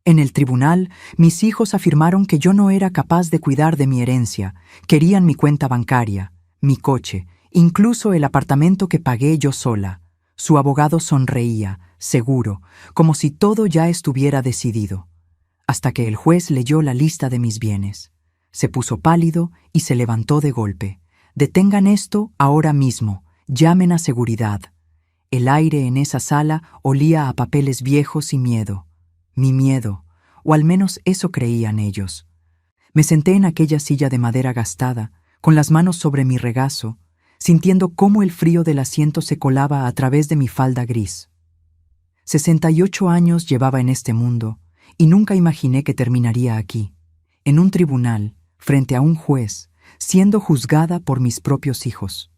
En el tribunal, mis hijos afirmaron que yo no era capaz de cuidar de mi herencia, querían mi cuenta bancaria, mi coche, incluso el apartamento que pagué yo sola. Su abogado sonreía, seguro, como si todo ya estuviera decidido, hasta que el juez leyó la lista de mis bienes. Se puso pálido y se levantó de golpe. «Detengan esto ahora mismo, llamen a seguridad». El aire en esa sala olía a papeles viejos y miedo. Mi miedo, o al menos eso creían ellos. Me senté en aquella silla de madera gastada, con las manos sobre mi regazo, sintiendo cómo el frío del asiento se colaba a través de mi falda gris. 68 años llevaba en este mundo, y nunca imaginé que terminaría aquí, en un tribunal, frente a un juez, siendo juzgada por mis propios hijos.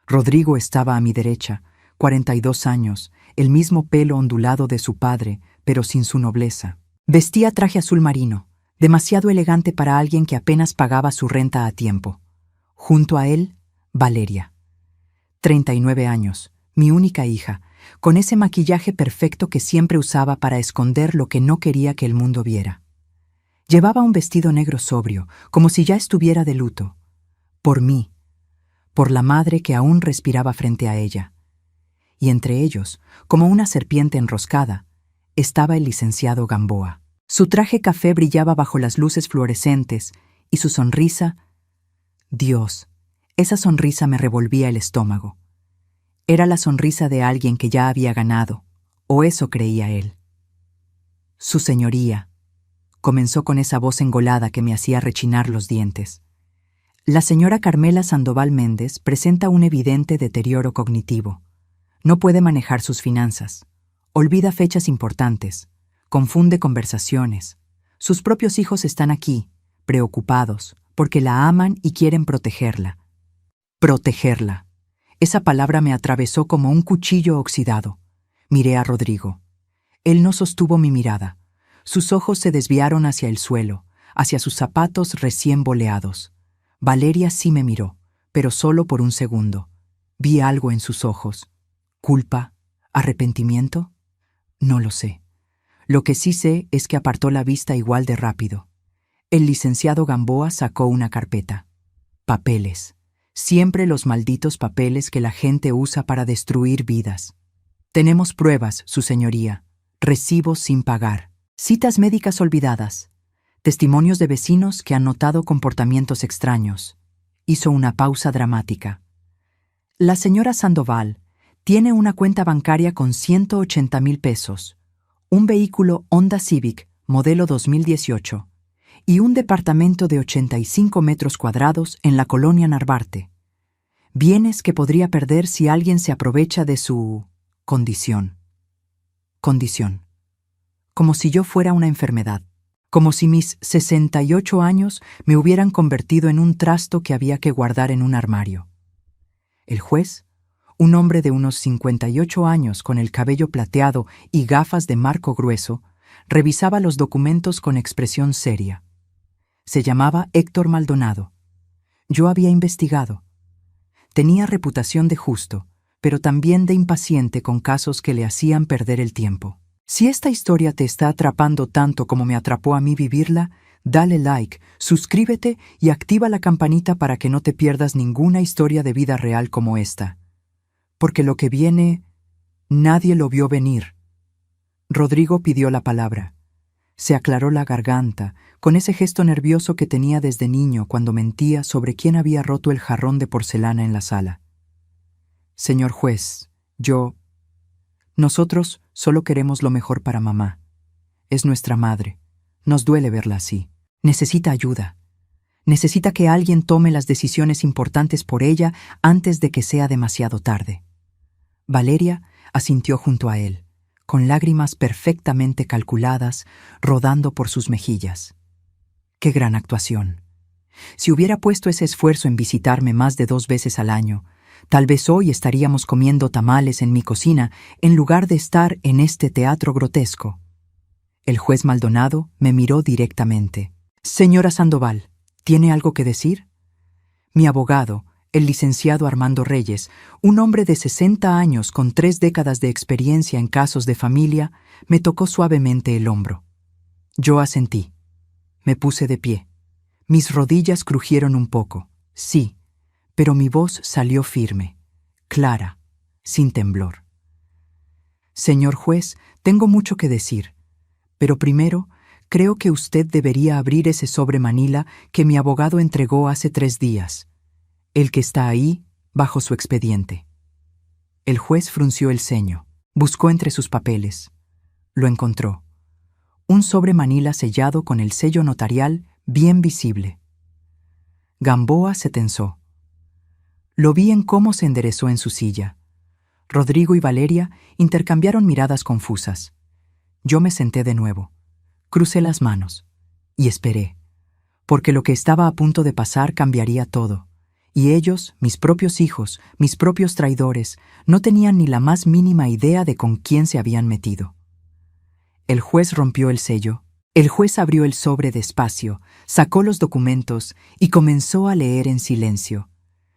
Rodrigo estaba a mi derecha, 42 años, el mismo pelo ondulado de su padre, pero sin su nobleza. Vestía traje azul marino, demasiado elegante para alguien que apenas pagaba su renta a tiempo. Junto a él, Valeria. 39 años, mi única hija, con ese maquillaje perfecto que siempre usaba para esconder lo que no quería que el mundo viera. Llevaba un vestido negro sobrio, como si ya estuviera de luto. Por mí, por la madre que aún respiraba frente a ella. Y entre ellos, como una serpiente enroscada, estaba el licenciado Gamboa. Su traje café brillaba bajo las luces fluorescentes y su sonrisa... Dios, esa sonrisa me revolvía el estómago. Era la sonrisa de alguien que ya había ganado, o eso creía él. «Su señoría», comenzó con esa voz engolada que me hacía rechinar los dientes. «La señora Carmela Sandoval Méndez presenta un evidente deterioro cognitivo. No puede manejar sus finanzas. Olvida fechas importantes. Confunde conversaciones. Sus propios hijos están aquí, preocupados, porque la aman y quieren protegerla. Protegerla. Esa palabra me atravesó como un cuchillo oxidado. Miré a Rodrigo. Él no sostuvo mi mirada. Sus ojos se desviaron hacia el suelo, hacia sus zapatos recién boleados. Valeria sí me miró, pero solo por un segundo. Vi algo en sus ojos. ¿Culpa? ¿Arrepentimiento? No lo sé. Lo que sí sé es que apartó la vista igual de rápido. El licenciado Gamboa sacó una carpeta. Papeles. Siempre los malditos papeles que la gente usa para destruir vidas. Tenemos pruebas, su señoría. Recibos sin pagar. Citas médicas olvidadas. Testimonios de vecinos que han notado comportamientos extraños. Hizo una pausa dramática. La señora Sandoval tiene una cuenta bancaria con 180,000 pesos, un vehículo Honda Civic modelo 2018 y un departamento de 85 metros cuadrados en la colonia Narvarte. Bienes que podría perder si alguien se aprovecha de su condición. Condición. Como si yo fuera una enfermedad. Como si mis 68 años me hubieran convertido en un trasto que había que guardar en un armario. El juez, un hombre de unos 58 años con el cabello plateado y gafas de marco grueso, revisaba los documentos con expresión seria. Se llamaba Héctor Maldonado. Yo había investigado. Tenía reputación de justo, pero también de impaciente con casos que le hacían perder el tiempo. Si esta historia te está atrapando tanto como me atrapó a mí vivirla, dale like, suscríbete y activa la campanita para que no te pierdas ninguna historia de vida real como esta. Porque lo que viene, nadie lo vio venir. Rodrigo pidió la palabra. Se aclaró la garganta, con ese gesto nervioso que tenía desde niño cuando mentía sobre quién había roto el jarrón de porcelana en la sala. Señor juez, nosotros solo queremos lo mejor para mamá. Es nuestra madre. Nos duele verla así. Necesita ayuda. Necesita que alguien tome las decisiones importantes por ella antes de que sea demasiado tarde. Valeria asintió junto a él, con lágrimas perfectamente calculadas rodando por sus mejillas. ¡Qué gran actuación! Si hubiera puesto ese esfuerzo en visitarme más de 2 veces al año, tal vez hoy estaríamos comiendo tamales en mi cocina en lugar de estar en este teatro grotesco. El juez Maldonado me miró directamente. Señora Sandoval, ¿tiene algo que decir? Mi abogado, el licenciado Armando Reyes, un hombre de 60 años con 3 décadas de experiencia en casos de familia, me tocó suavemente el hombro. Yo asentí. Me puse de pie. Mis rodillas crujieron un poco, sí, pero mi voz salió firme, clara, sin temblor. Señor juez, tengo mucho que decir, pero primero, creo que usted debería abrir ese sobre manila que mi abogado entregó hace 3 días, el que está ahí, bajo su expediente. El juez frunció el ceño, buscó entre sus papeles. Lo encontró. Un sobre manila sellado con el sello notarial bien visible. Gamboa se tensó. Lo vi en cómo se enderezó en su silla. Rodrigo y Valeria intercambiaron miradas confusas. Yo me senté de nuevo. Crucé las manos y esperé, porque lo que estaba a punto de pasar cambiaría todo. Y ellos, mis propios hijos, mis propios traidores, no tenían ni la más mínima idea de con quién se habían metido. El juez rompió el sello. El juez abrió el sobre despacio, sacó los documentos y comenzó a leer en silencio.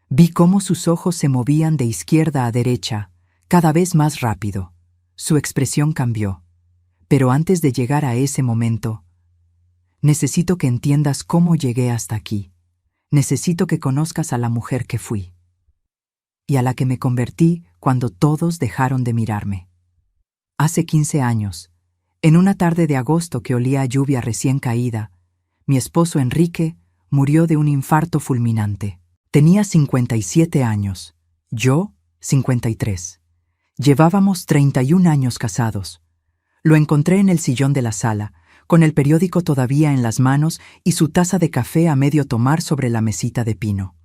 Vi cómo sus ojos se movían de izquierda a derecha, cada vez más rápido. Su expresión cambió. Pero antes de llegar a ese momento, necesito que entiendas cómo llegué hasta aquí. Necesito que conozcas a la mujer que fui y a la que me convertí cuando todos dejaron de mirarme. Hace 15 años, en una tarde de agosto que olía a lluvia recién caída, mi esposo Enrique murió de un infarto fulminante. Tenía 57 años, yo 53. Llevábamos 31 años casados. Lo encontré en el sillón de la sala, con el periódico todavía en las manos y su taza de café a medio tomar sobre la mesita de pino.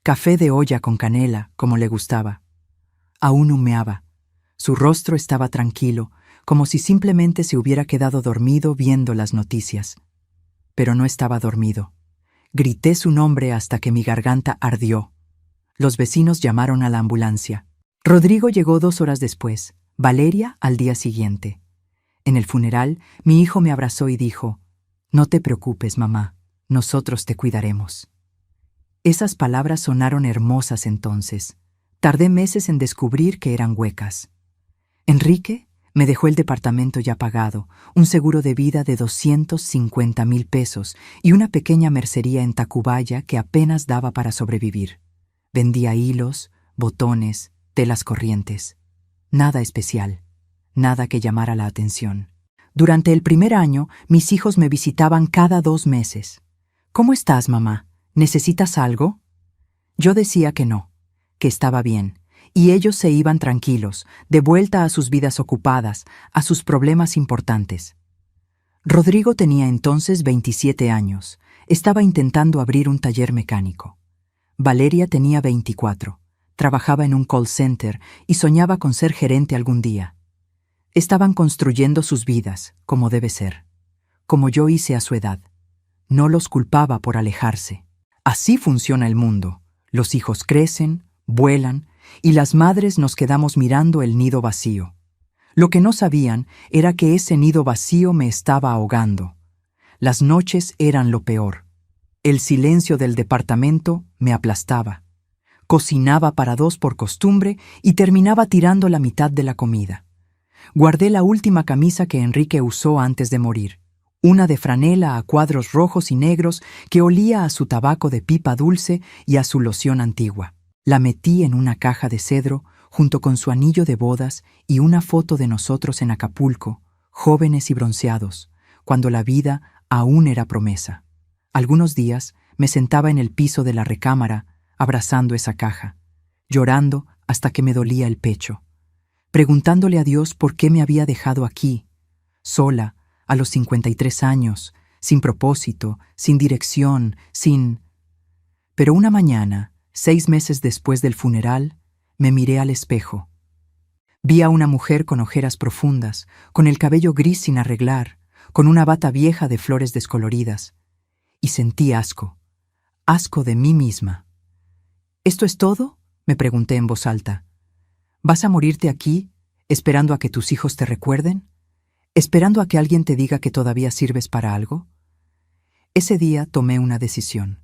Café de olla con canela, como le gustaba. Aún humeaba. Su rostro estaba tranquilo, como si simplemente se hubiera quedado dormido viendo las noticias. Pero no estaba dormido. Grité su nombre hasta que mi garganta ardió. Los vecinos llamaron a la ambulancia. Rodrigo llegó 2 horas después, Valeria al día siguiente. En el funeral, mi hijo me abrazó y dijo, «No te preocupes, mamá, nosotros te cuidaremos». Esas palabras sonaron hermosas entonces. Tardé meses en descubrir que eran huecas. Enrique me dejó el departamento ya pagado, un seguro de vida de 250,000 pesos y una pequeña mercería en Tacubaya que apenas daba para sobrevivir. Vendía hilos, botones, telas corrientes. Nada especial. Nada que llamara la atención. Durante el primer año, mis hijos me visitaban cada 2 meses. «¿Cómo estás, mamá? ¿Necesitas algo?» Yo decía que no, que estaba bien, y ellos se iban tranquilos, de vuelta a sus vidas ocupadas, a sus problemas importantes. Rodrigo tenía entonces 27 años. Estaba intentando abrir un taller mecánico. Valeria tenía 24. Trabajaba en un call center y soñaba con ser gerente algún día. Estaban construyendo sus vidas, como debe ser, como yo hice a su edad. No los culpaba por alejarse. Así funciona el mundo. Los hijos crecen, vuelan, y las madres nos quedamos mirando el nido vacío. Lo que no sabían era que ese nido vacío me estaba ahogando. Las noches eran lo peor. El silencio del departamento me aplastaba. Cocinaba para 2 por costumbre y terminaba tirando la mitad de la comida. Guardé la última camisa que Enrique usó antes de morir, una de franela a cuadros rojos y negros que olía a su tabaco de pipa dulce y a su loción antigua. La metí en una caja de cedro junto con su anillo de bodas y una foto de nosotros en Acapulco, jóvenes y bronceados, cuando la vida aún era promesa. Algunos días me sentaba en el piso de la recámara, abrazando esa caja, llorando hasta que me dolía el pecho, preguntándole a Dios por qué me había dejado aquí, sola, a los 53 años, sin propósito, sin dirección, sin... Pero una mañana, 6 meses después del funeral, me miré al espejo. Vi a una mujer con ojeras profundas, con el cabello gris sin arreglar, con una bata vieja de flores descoloridas, y sentí asco de mí misma. ¿Esto es todo?, me pregunté en voz alta. ¿Vas a morirte aquí, esperando a que tus hijos te recuerden? ¿Esperando a que alguien te diga que todavía sirves para algo? Ese día tomé una decisión.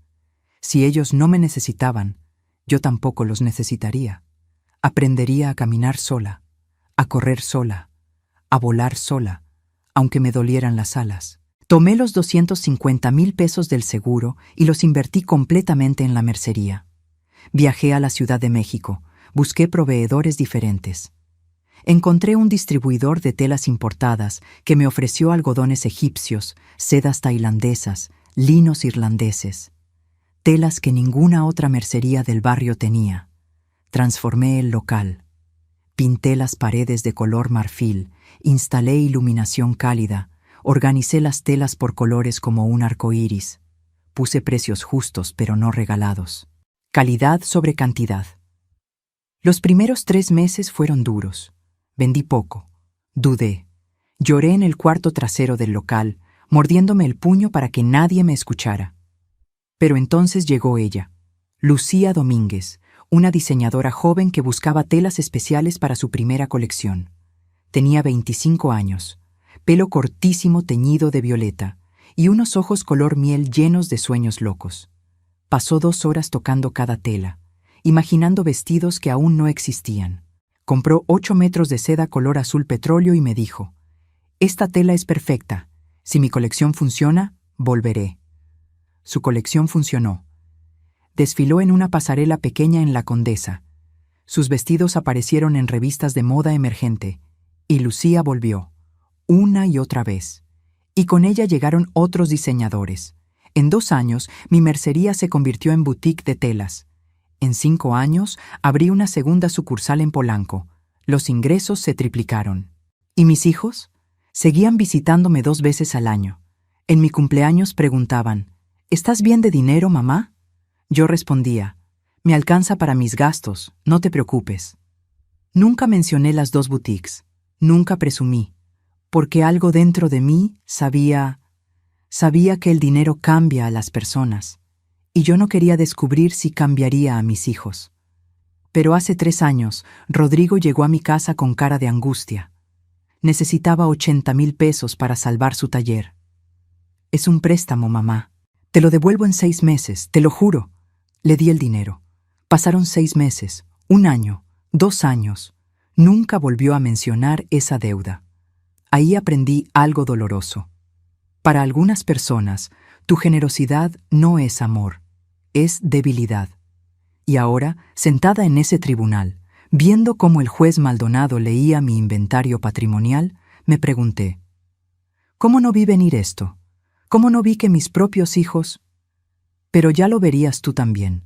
Si ellos no me necesitaban, yo tampoco los necesitaría. Aprendería a caminar sola, a correr sola, a volar sola, aunque me dolieran las alas. Tomé los 250,000 pesos del seguro y los invertí completamente en la mercería. Viajé a la Ciudad de México, busqué proveedores diferentes. Encontré un distribuidor de telas importadas que me ofreció algodones egipcios, sedas tailandesas, linos irlandeses, telas que ninguna otra mercería del barrio tenía. Transformé el local. Pinté las paredes de color marfil, instalé iluminación cálida, organicé las telas por colores como un arco iris. Puse precios justos pero no regalados. Calidad sobre cantidad. Los primeros 3 meses fueron duros. Vendí poco. Dudé. Lloré en el cuarto trasero del local, mordiéndome el puño para que nadie me escuchara. Pero entonces llegó ella, Lucía Domínguez, una diseñadora joven que buscaba telas especiales para su primera colección. Tenía 25 años, pelo cortísimo teñido de violeta y unos ojos color miel llenos de sueños locos. Pasó 2 horas tocando cada tela, imaginando vestidos que aún no existían. Compró 8 metros de seda color azul petróleo y me dijo: «Esta tela es perfecta. Si mi colección funciona, volveré». Su colección funcionó. Desfiló en una pasarela pequeña en La Condesa. Sus vestidos aparecieron en revistas de moda emergente. Y Lucía volvió, una y otra vez. Y con ella llegaron otros diseñadores. En 2 años, mi mercería se convirtió en boutique de telas. En 5 años, abrí una segunda sucursal en Polanco. Los ingresos se triplicaron. ¿Y mis hijos? Seguían visitándome 2 veces al año. En mi cumpleaños preguntaban: «¿Estás bien de dinero, mamá?». Yo respondía: «Me alcanza para mis gastos, no te preocupes». Nunca mencioné las 2 boutiques, nunca presumí, porque algo dentro de mí sabía que el dinero cambia a las personas, y yo no quería descubrir si cambiaría a mis hijos. Pero hace 3 años, Rodrigo llegó a mi casa con cara de angustia. Necesitaba 80,000 pesos para salvar su taller. «Es un préstamo, mamá. Te lo devuelvo en 6 meses, te lo juro». Le di el dinero. Pasaron 6 meses, 1 año, 2 años. Nunca volvió a mencionar esa deuda. Ahí aprendí algo doloroso. Para algunas personas, tu generosidad no es amor, es debilidad. Y ahora, sentada en ese tribunal, viendo cómo el juez Maldonado leía mi inventario patrimonial, me pregunté: ¿cómo no vi venir esto? ¿Cómo no vi que mis propios hijos? Pero ya lo verías tú también.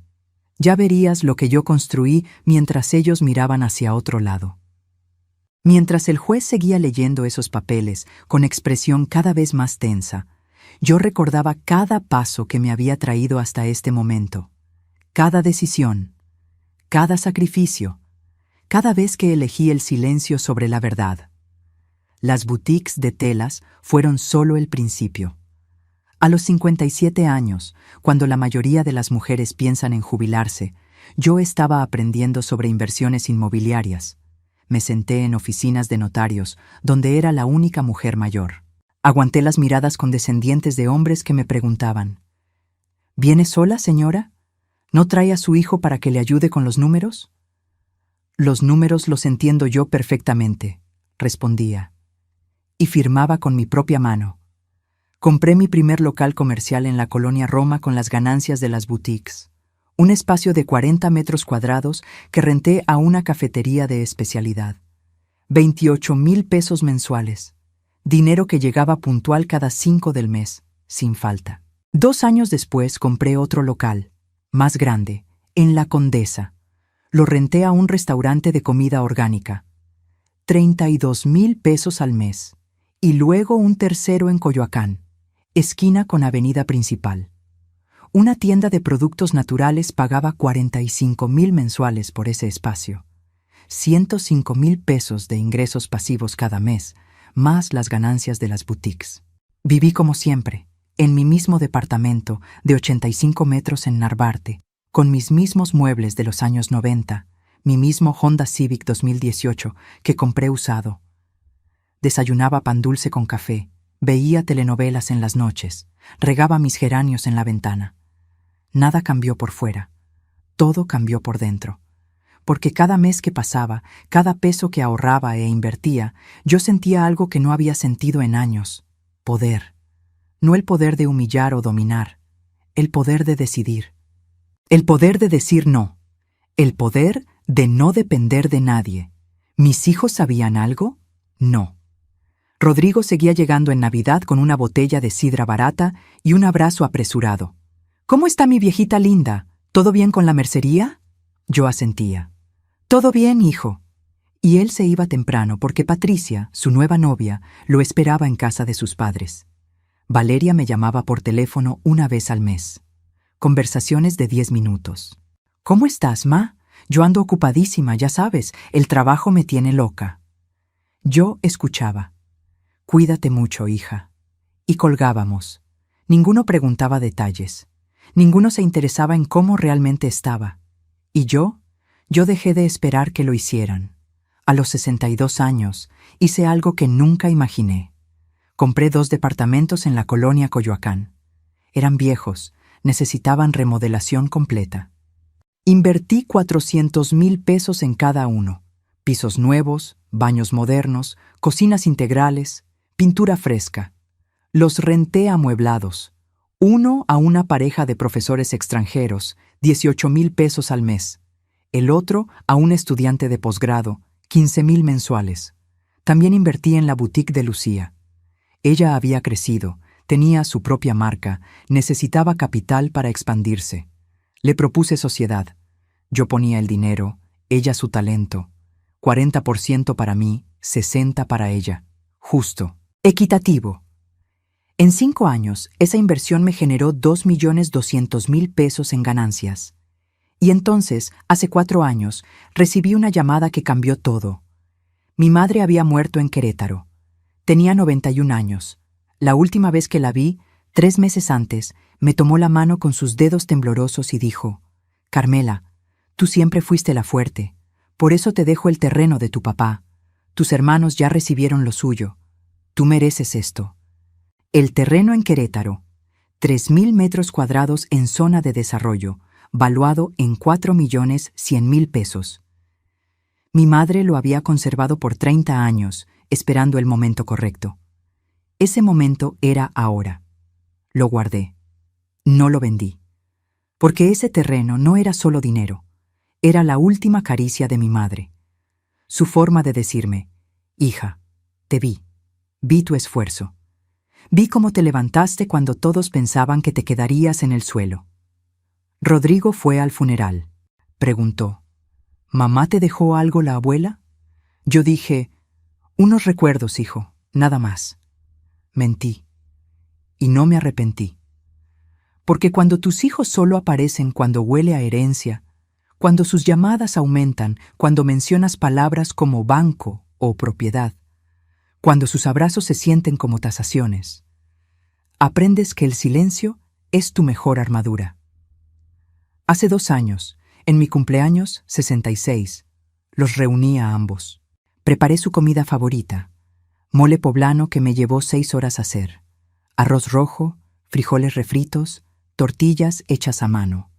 Ya verías lo que yo construí mientras ellos miraban hacia otro lado. Mientras el juez seguía leyendo esos papeles con expresión cada vez más tensa, yo recordaba cada paso que me había traído hasta este momento, cada decisión, cada sacrificio, cada vez que elegí el silencio sobre la verdad. Las boutiques de telas fueron solo el principio. A los 57 años, cuando la mayoría de las mujeres piensan en jubilarse, yo estaba aprendiendo sobre inversiones inmobiliarias. Me senté en oficinas de notarios, donde era la única mujer mayor. Aguanté las miradas condescendientes de hombres que me preguntaban: «¿Viene sola, señora? ¿No trae a su hijo para que le ayude con los números?». «Los números los entiendo yo perfectamente», respondía. Y firmaba con mi propia mano. Compré mi primer local comercial en la colonia Roma con las ganancias de las boutiques. Un espacio de 40 metros cuadrados que renté a una cafetería de especialidad. 28,000 pesos mensuales. Dinero que llegaba puntual cada 5 del mes, sin falta. 2 años después compré otro local, más grande, en La Condesa. Lo renté a un restaurante de comida orgánica. 32,000 pesos al mes. Y luego un tercero en Coyoacán, esquina con avenida principal. Una tienda de productos naturales pagaba 45,000 mensuales por ese espacio. 105,000 pesos de ingresos pasivos cada mes, más las ganancias de las boutiques. Viví como siempre, en mi mismo departamento de 85 metros en Narvarte, con mis mismos muebles de los años 90, mi mismo Honda Civic 2018 que compré usado. Desayunaba pan dulce con café, veía telenovelas en las noches, regaba mis geranios en la ventana. Nada cambió por fuera, todo cambió por dentro. Porque cada mes que pasaba, cada peso que ahorraba e invertía, yo sentía algo que no había sentido en años: poder. no el poder de humillar o dominar, el poder de decidir. El poder de decir no, el poder de no depender de nadie. ¿Mis hijos sabían algo? No. Rodrigo seguía llegando en Navidad con una botella de sidra barata y un abrazo apresurado. «¿Cómo está mi viejita linda? ¿Todo bien con la mercería?» Yo asentía. «Todo bien, hijo». Y él se iba temprano porque Patricia, su nueva novia, lo esperaba en casa de sus padres. Valeria me llamaba por teléfono una vez al mes. Conversaciones de 10 minutos. «¿Cómo estás, ma? Yo ando ocupadísima, ya sabes, el trabajo me tiene loca». Yo escuchaba. «Cuídate mucho, hija». Y colgábamos. Ninguno preguntaba detalles. Ninguno se interesaba en cómo realmente estaba. Y yo dejé de esperar que lo hicieran. A los 62 años, hice algo que nunca imaginé. Compré 2 departamentos en la colonia Coyoacán. Eran viejos, necesitaban remodelación completa. Invertí 400,000 pesos en cada uno. Pisos nuevos, baños modernos, cocinas integrales, pintura fresca. Los renté amueblados. Uno a una pareja de profesores extranjeros, 18,000 pesos al mes. El otro a un estudiante de posgrado, 15,000 mensuales. También invertí en la boutique de Lucía. Ella había crecido, tenía su propia marca, necesitaba capital para expandirse. Le propuse sociedad. Yo ponía el dinero, ella su talento. 40% para mí, 60% para ella. Justo. Equitativo. En 5 años, esa inversión me generó 2,200,000 pesos en ganancias. Y entonces, hace 4 años, recibí una llamada que cambió todo. Mi madre había muerto en Querétaro. Tenía 91 años. La última vez que la vi, 3 meses antes, me tomó la mano con sus dedos temblorosos y dijo: «Carmela, tú siempre fuiste la fuerte. Por eso te dejo el terreno de tu papá. Tus hermanos ya recibieron lo suyo. Tú mereces esto». El terreno en Querétaro, 3,000 metros cuadrados en zona de desarrollo, valuado en 4,100,000 pesos. Mi madre lo había conservado por 30 años, esperando el momento correcto. Ese momento era ahora. Lo guardé. No lo vendí. Porque ese terreno no era solo dinero. Era la última caricia de mi madre. Su forma de decirme: «Hija, te vi tu esfuerzo. Vi cómo te levantaste cuando todos pensaban que te quedarías en el suelo». Rodrigo fue al funeral. Preguntó: «¿Mamá te dejó algo la abuela?» Yo dije: «Unos recuerdos, hijo, nada más». Mentí. Y no me arrepentí. Porque cuando tus hijos solo aparecen cuando huele a herencia, cuando sus llamadas aumentan, cuando mencionas palabras como banco o propiedad, cuando sus abrazos se sienten como tasaciones, aprendes que el silencio es tu mejor armadura. Hace 2 años, en mi cumpleaños 66, los reuní a ambos. Preparé su comida favorita, mole poblano que me llevó 6 horas hacer, arroz rojo, frijoles refritos, tortillas hechas a mano.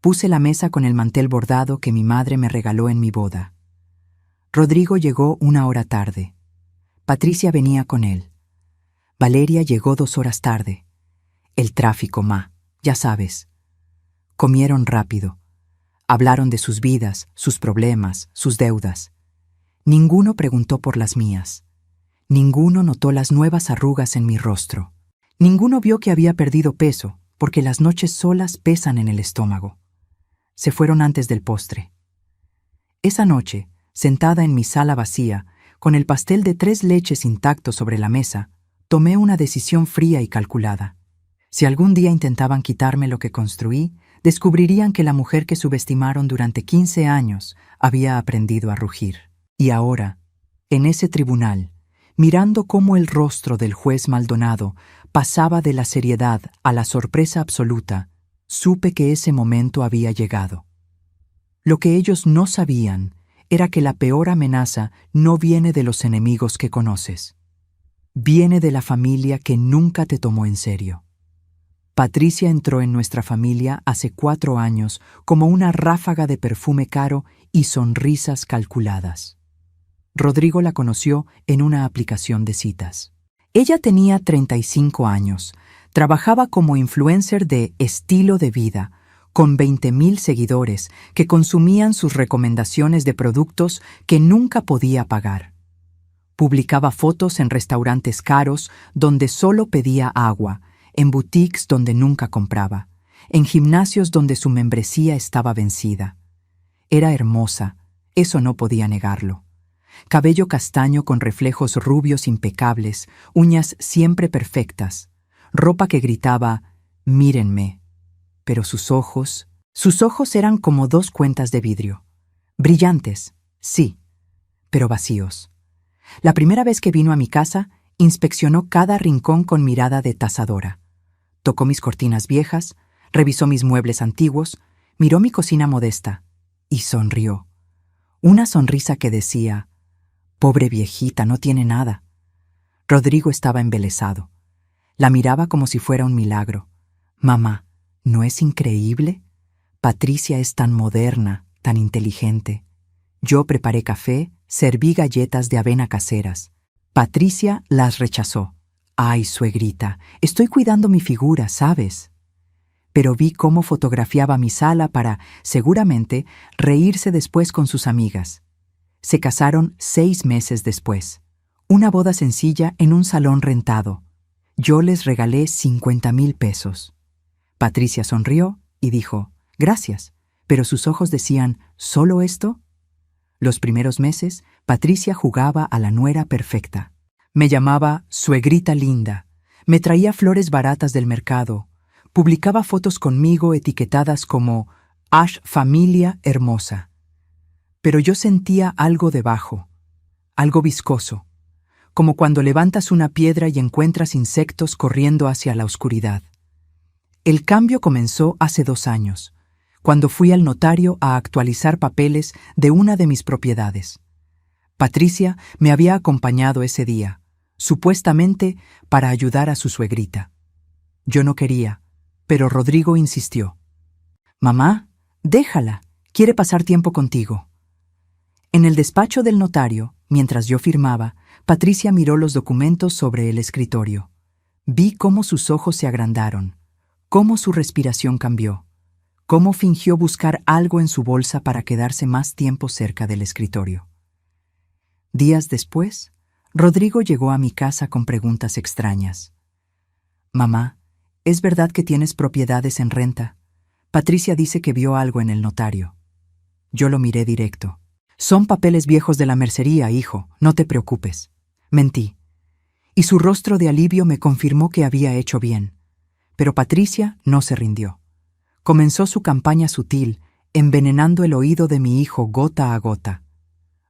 Puse la mesa con el mantel bordado que mi madre me regaló en mi boda. Rodrigo llegó 1 hora tarde. Patricia venía con él. Valeria llegó 2 horas tarde. El tráfico, ma, ya sabes. Comieron rápido. Hablaron de sus vidas, sus problemas, sus deudas. Ninguno preguntó por las mías. Ninguno notó las nuevas arrugas en mi rostro. Ninguno vio que había perdido peso, porque las noches solas pesan en el estómago. Se fueron antes del postre. Esa noche, sentada en mi sala vacía, con el pastel de 3 leches intacto sobre la mesa, tomé una decisión fría y calculada. Si algún día intentaban quitarme lo que construí, descubrirían que la mujer que subestimaron durante 15 años había aprendido a rugir. Y ahora, en ese tribunal, mirando cómo el rostro del juez Maldonado pasaba de la seriedad a la sorpresa absoluta, supe que ese momento había llegado. Lo que ellos no sabían era que la peor amenaza no viene de los enemigos que conoces. Viene de la familia que nunca te tomó en serio. Patricia entró en nuestra familia hace 4 años como una ráfaga de perfume caro y sonrisas calculadas. Rodrigo la conoció en una aplicación de citas. Ella tenía 35 años, trabajaba como influencer de estilo de vida, con 20,000 seguidores que consumían sus recomendaciones de productos que nunca podía pagar. Publicaba fotos en restaurantes caros donde solo pedía agua, en boutiques donde nunca compraba, en gimnasios donde su membresía estaba vencida. Era hermosa, eso no podía negarlo. Cabello castaño con reflejos rubios impecables, uñas siempre perfectas, ropa que gritaba, «Mírenme». Pero sus ojos eran como dos cuentas de vidrio. Brillantes, sí, pero vacíos. La primera vez que vino a mi casa, inspeccionó cada rincón con mirada de tasadora. Tocó mis cortinas viejas, revisó mis muebles antiguos, miró mi cocina modesta y sonrió. Una sonrisa que decía, «Pobre viejita, no tiene nada». Rodrigo estaba embelesado. La miraba como si fuera un milagro. «Mamá, ¿no es increíble? Patricia es tan moderna, tan inteligente. Yo preparé café, serví galletas de avena caseras. Patricia las rechazó. Ay, suegrita, estoy cuidando mi figura, ¿sabes?» Pero vi cómo fotografiaba mi sala para, seguramente, reírse después con sus amigas. Se casaron 6 meses después. Una boda sencilla en un salón rentado. Yo les regalé 50,000 pesos. Patricia sonrió y dijo, «Gracias», pero sus ojos decían, «¿Solo esto?». Los primeros meses, Patricia jugaba a la nuera perfecta. Me llamaba «suegrita linda», me traía flores baratas del mercado, publicaba fotos conmigo etiquetadas como «Ash familia hermosa». Pero yo sentía algo debajo, algo viscoso, como cuando levantas una piedra y encuentras insectos corriendo hacia la oscuridad. El cambio comenzó hace 2 años, cuando fui al notario a actualizar papeles de una de mis propiedades. Patricia me había acompañado ese día, supuestamente para ayudar a su suegrita. Yo no quería, pero Rodrigo insistió. «Mamá, déjala, quiere pasar tiempo contigo». En el despacho del notario, mientras yo firmaba, Patricia miró los documentos sobre el escritorio. Vi cómo sus ojos se agrandaron, cómo su respiración cambió, cómo fingió buscar algo en su bolsa para quedarse más tiempo cerca del escritorio. Días después, Rodrigo llegó a mi casa con preguntas extrañas. «Mamá, ¿es verdad que tienes propiedades en renta? Patricia dice que vio algo en el notario». Yo lo miré directo. «Son papeles viejos de la mercería, hijo, no te preocupes». Mentí. Y su rostro de alivio me confirmó que había hecho bien. Pero Patricia no se rindió. Comenzó su campaña sutil, envenenando el oído de mi hijo gota a gota.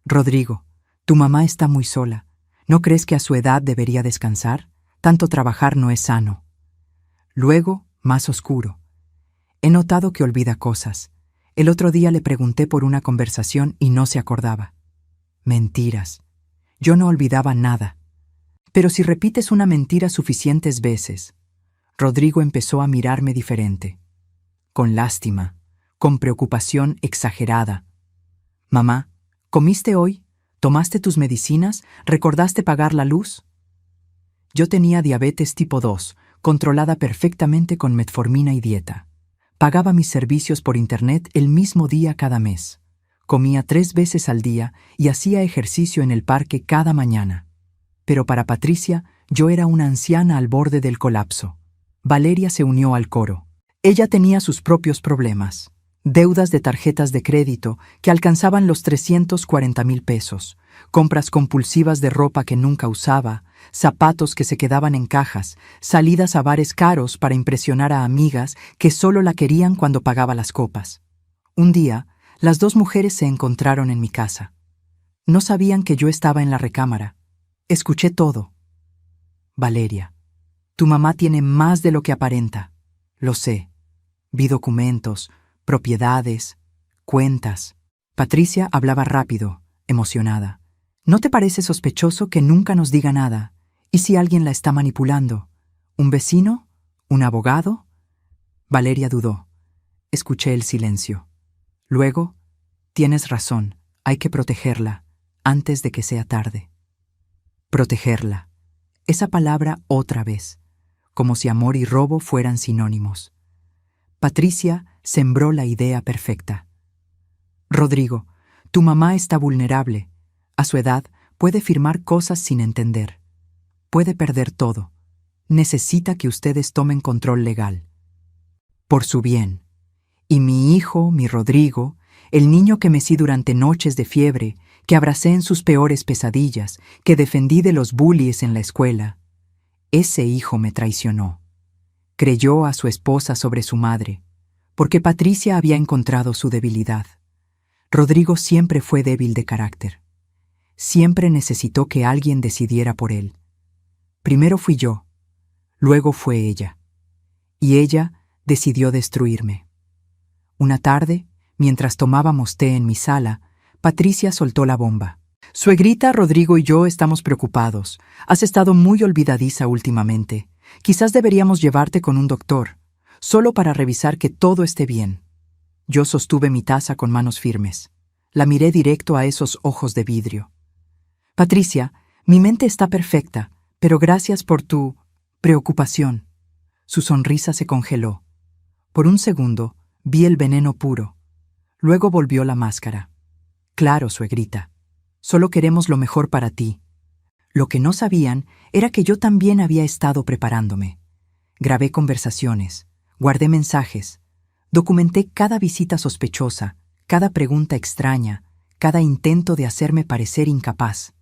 «Rodrigo, tu mamá está muy sola. ¿No crees que a su edad debería descansar? Tanto trabajar no es sano». Luego, más oscuro. «He notado que olvida cosas. El otro día le pregunté por una conversación y no se acordaba». Mentiras. Yo no olvidaba nada. Pero si repites una mentira suficientes veces, Rodrigo empezó a mirarme diferente. Con lástima, con preocupación exagerada. «Mamá, ¿comiste hoy? ¿Tomaste tus medicinas? ¿Recordaste pagar la luz?». Yo tenía diabetes tipo 2, controlada perfectamente con metformina y dieta. Pagaba mis servicios por internet el mismo día cada mes. Comía 3 veces al día y hacía ejercicio en el parque cada mañana. Pero para Patricia, yo era una anciana al borde del colapso. Valeria se unió al coro. Ella tenía sus propios problemas. Deudas de tarjetas de crédito que alcanzaban los 340,000 pesos, compras compulsivas de ropa que nunca usaba, zapatos que se quedaban en cajas, salidas a bares caros para impresionar a amigas que solo la querían cuando pagaba las copas. Un día, las 2 mujeres se encontraron en mi casa. No sabían que yo estaba en la recámara. Escuché todo. «Valeria, tu mamá tiene más de lo que aparenta». «Lo sé. Vi documentos, propiedades, cuentas». Patricia hablaba rápido, emocionada. «¿No te parece sospechoso que nunca nos diga nada? ¿Y si alguien la está manipulando? ¿Un vecino? ¿Un abogado?». Valeria dudó. Escuché el silencio. Luego, «Tienes razón, hay que protegerla, antes de que sea tarde». Protegerla. Esa palabra otra vez, como si amor y robo fueran sinónimos. Patricia sembró la idea perfecta. Rodrigo, tu mamá está vulnerable. A su edad puede firmar cosas sin entender. Puede perder todo. Necesita que ustedes tomen control legal. Por su bien. Y mi hijo, mi Rodrigo, el niño que mecí durante noches de fiebre, que abracé en sus peores pesadillas, que defendí de los bullies en la escuela, ese hijo me traicionó. Creyó a su esposa sobre su madre, porque Patricia había encontrado su debilidad. Rodrigo siempre fue débil de carácter. Siempre necesitó que alguien decidiera por él. Primero fui yo, luego fue ella. Y ella decidió destruirme. Una tarde, mientras tomábamos té en mi sala, Patricia soltó la bomba. Suegrita, Rodrigo y yo estamos preocupados. Has estado muy olvidadiza últimamente. Quizás deberíamos llevarte con un doctor, solo para revisar que todo esté bien. Yo sostuve mi taza con manos firmes. La miré directo a esos ojos de vidrio. Patricia, mi mente está perfecta, pero gracias por tu preocupación. Su sonrisa se congeló. Por un segundo, vi el veneno puro. Luego volvió la máscara. Claro, suegrita. Solo queremos lo mejor para ti. Lo que no sabían era que yo también había estado preparándome. Grabé conversaciones, guardé mensajes, documenté cada visita sospechosa, cada pregunta extraña, cada intento de hacerme parecer incapaz.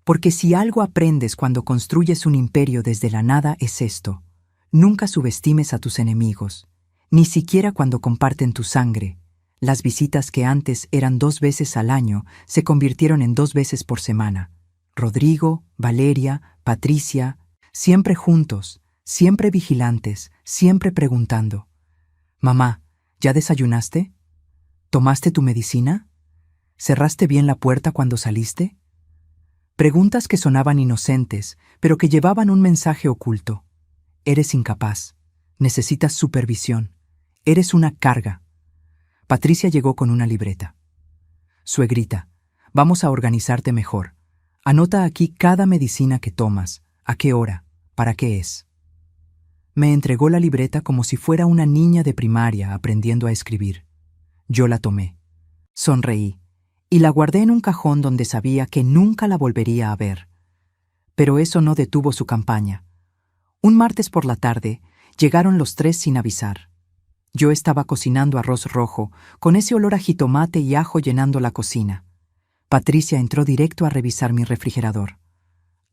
Porque si algo aprendes cuando construyes un imperio desde la nada es esto: nunca subestimes a tus enemigos, ni siquiera cuando comparten tu sangre. Las visitas que antes eran 2 veces al año se convirtieron en 2 veces por semana. Rodrigo, Valeria, Patricia, siempre juntos, siempre vigilantes, siempre preguntando: «Mamá, ¿ya desayunaste? ¿Tomaste tu medicina? ¿Cerraste bien la puerta cuando saliste?». Preguntas que sonaban inocentes, pero que llevaban un mensaje oculto. Eres incapaz. Necesitas supervisión. Eres una carga. Patricia llegó con una libreta. Suegrita, vamos a organizarte mejor. Anota aquí cada medicina que tomas, a qué hora, para qué es. Me entregó la libreta como si fuera una niña de primaria aprendiendo a escribir. Yo la tomé. Sonreí y la guardé en un cajón donde sabía que nunca la volvería a ver. Pero eso no detuvo su campaña. Un martes por la tarde, llegaron los 3 sin avisar. Yo estaba cocinando arroz rojo, con ese olor a jitomate y ajo llenando la cocina. Patricia entró directo a revisar mi refrigerador.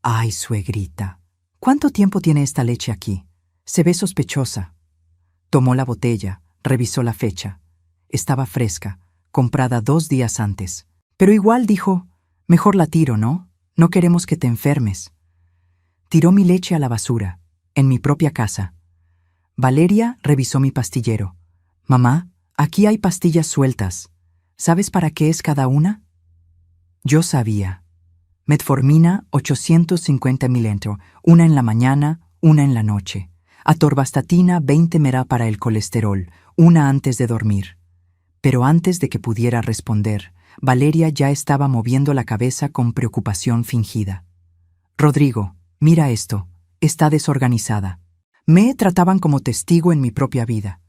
«Ay, suegrita, ¿cuánto tiempo tiene esta leche aquí? Se ve sospechosa». Tomó la botella, revisó la fecha. Estaba fresca, comprada 2 días antes. Pero igual dijo: «Mejor la tiro, ¿no? No queremos que te enfermes». Tiró mi leche a la basura, en mi propia casa. Valeria revisó mi pastillero. «Mamá, aquí hay pastillas sueltas. ¿Sabes para qué es cada una?». Yo sabía. Metformina 850 mililitros, una en la mañana, una en la noche. Atorvastatina 20 mg para el colesterol, una antes de dormir. Pero antes de que pudiera responder, Valeria ya estaba moviendo la cabeza con preocupación fingida. «Rodrigo, mira esto. Está desorganizada». Me trataban como testigo en mi propia vida.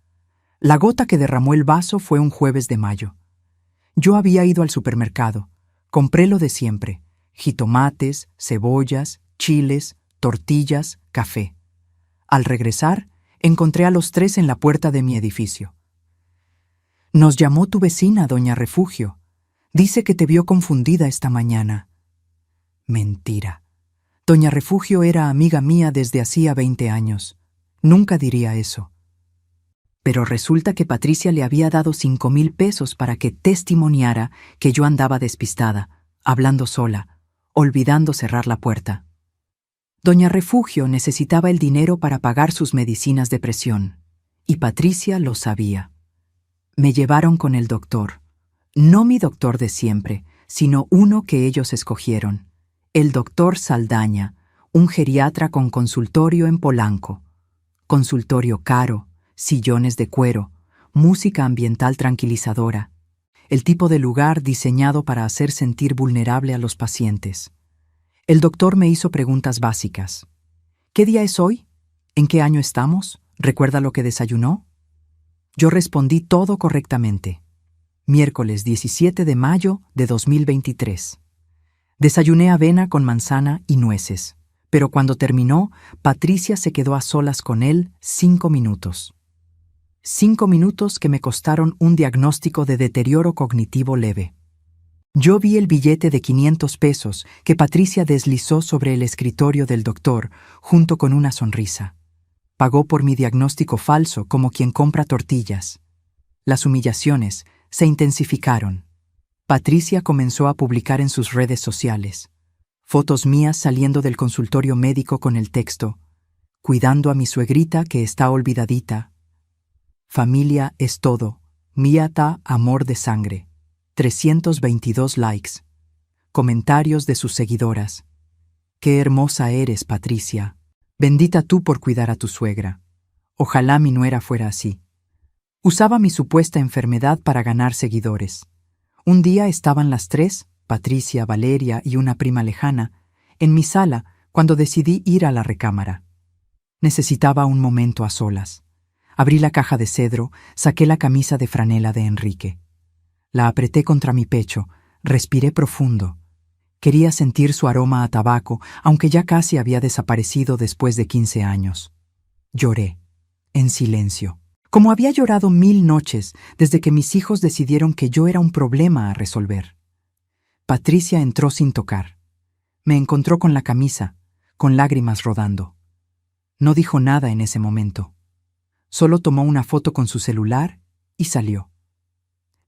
La gota que derramó el vaso fue un jueves de mayo. Yo había ido al supermercado. Compré lo de siempre: jitomates, cebollas, chiles, tortillas, café. Al regresar, encontré a los 3 en la puerta de mi edificio. «Nos llamó tu vecina, doña Refugio. Dice que te vio confundida esta mañana». Mentira. Doña Refugio era amiga mía desde hacía 20 años. Nunca diría eso. Pero resulta que Patricia le había dado 5,000 pesos para que testimoniara que yo andaba despistada, hablando sola, olvidando cerrar la puerta. Doña Refugio necesitaba el dinero para pagar sus medicinas de presión, y Patricia lo sabía. Me llevaron con el doctor. No mi doctor de siempre, sino uno que ellos escogieron. El doctor Saldaña, un geriatra con consultorio en Polanco. Consultorio caro, sillones de cuero, música ambiental tranquilizadora. El tipo de lugar diseñado para hacer sentir vulnerable a los pacientes. El doctor me hizo preguntas básicas. ¿Qué día es hoy? ¿En qué año estamos? ¿Recuerda lo que desayunó? Yo respondí todo correctamente. Miércoles 17 de mayo de 2023. Desayuné avena con manzana y nueces, pero cuando terminó, Patricia se quedó a solas con él 5 minutos. 5 minutos que me costaron un diagnóstico de deterioro cognitivo leve. Yo vi el billete de 500 pesos que Patricia deslizó sobre el escritorio del doctor junto con una sonrisa. Pagó por mi diagnóstico falso como quien compra tortillas. Las humillaciones se intensificaron. Patricia comenzó a publicar en sus redes sociales fotos mías saliendo del consultorio médico con el texto: cuidando a mi suegrita que está olvidadita. Familia es todo. Miata amor de sangre. 322 likes. Comentarios de sus seguidoras. Qué hermosa eres, Patricia. Bendita tú por cuidar a tu suegra. Ojalá mi nuera fuera así. Usaba mi supuesta enfermedad para ganar seguidores. Un día estaban las tres, Patricia, Valeria y una prima lejana, en mi sala cuando decidí ir a la recámara. Necesitaba un momento a solas. Abrí la caja de cedro, saqué la camisa de franela de Enrique. La apreté contra mi pecho, respiré profundo. Quería sentir su aroma a tabaco, aunque ya casi había desaparecido después de 15 años. Lloré, en silencio, como había llorado 1000 noches desde que mis hijos decidieron que yo era un problema a resolver. Patricia entró sin tocar. Me encontró con la camisa, con lágrimas rodando. No dijo nada en ese momento. Solo tomó una foto con su celular y salió.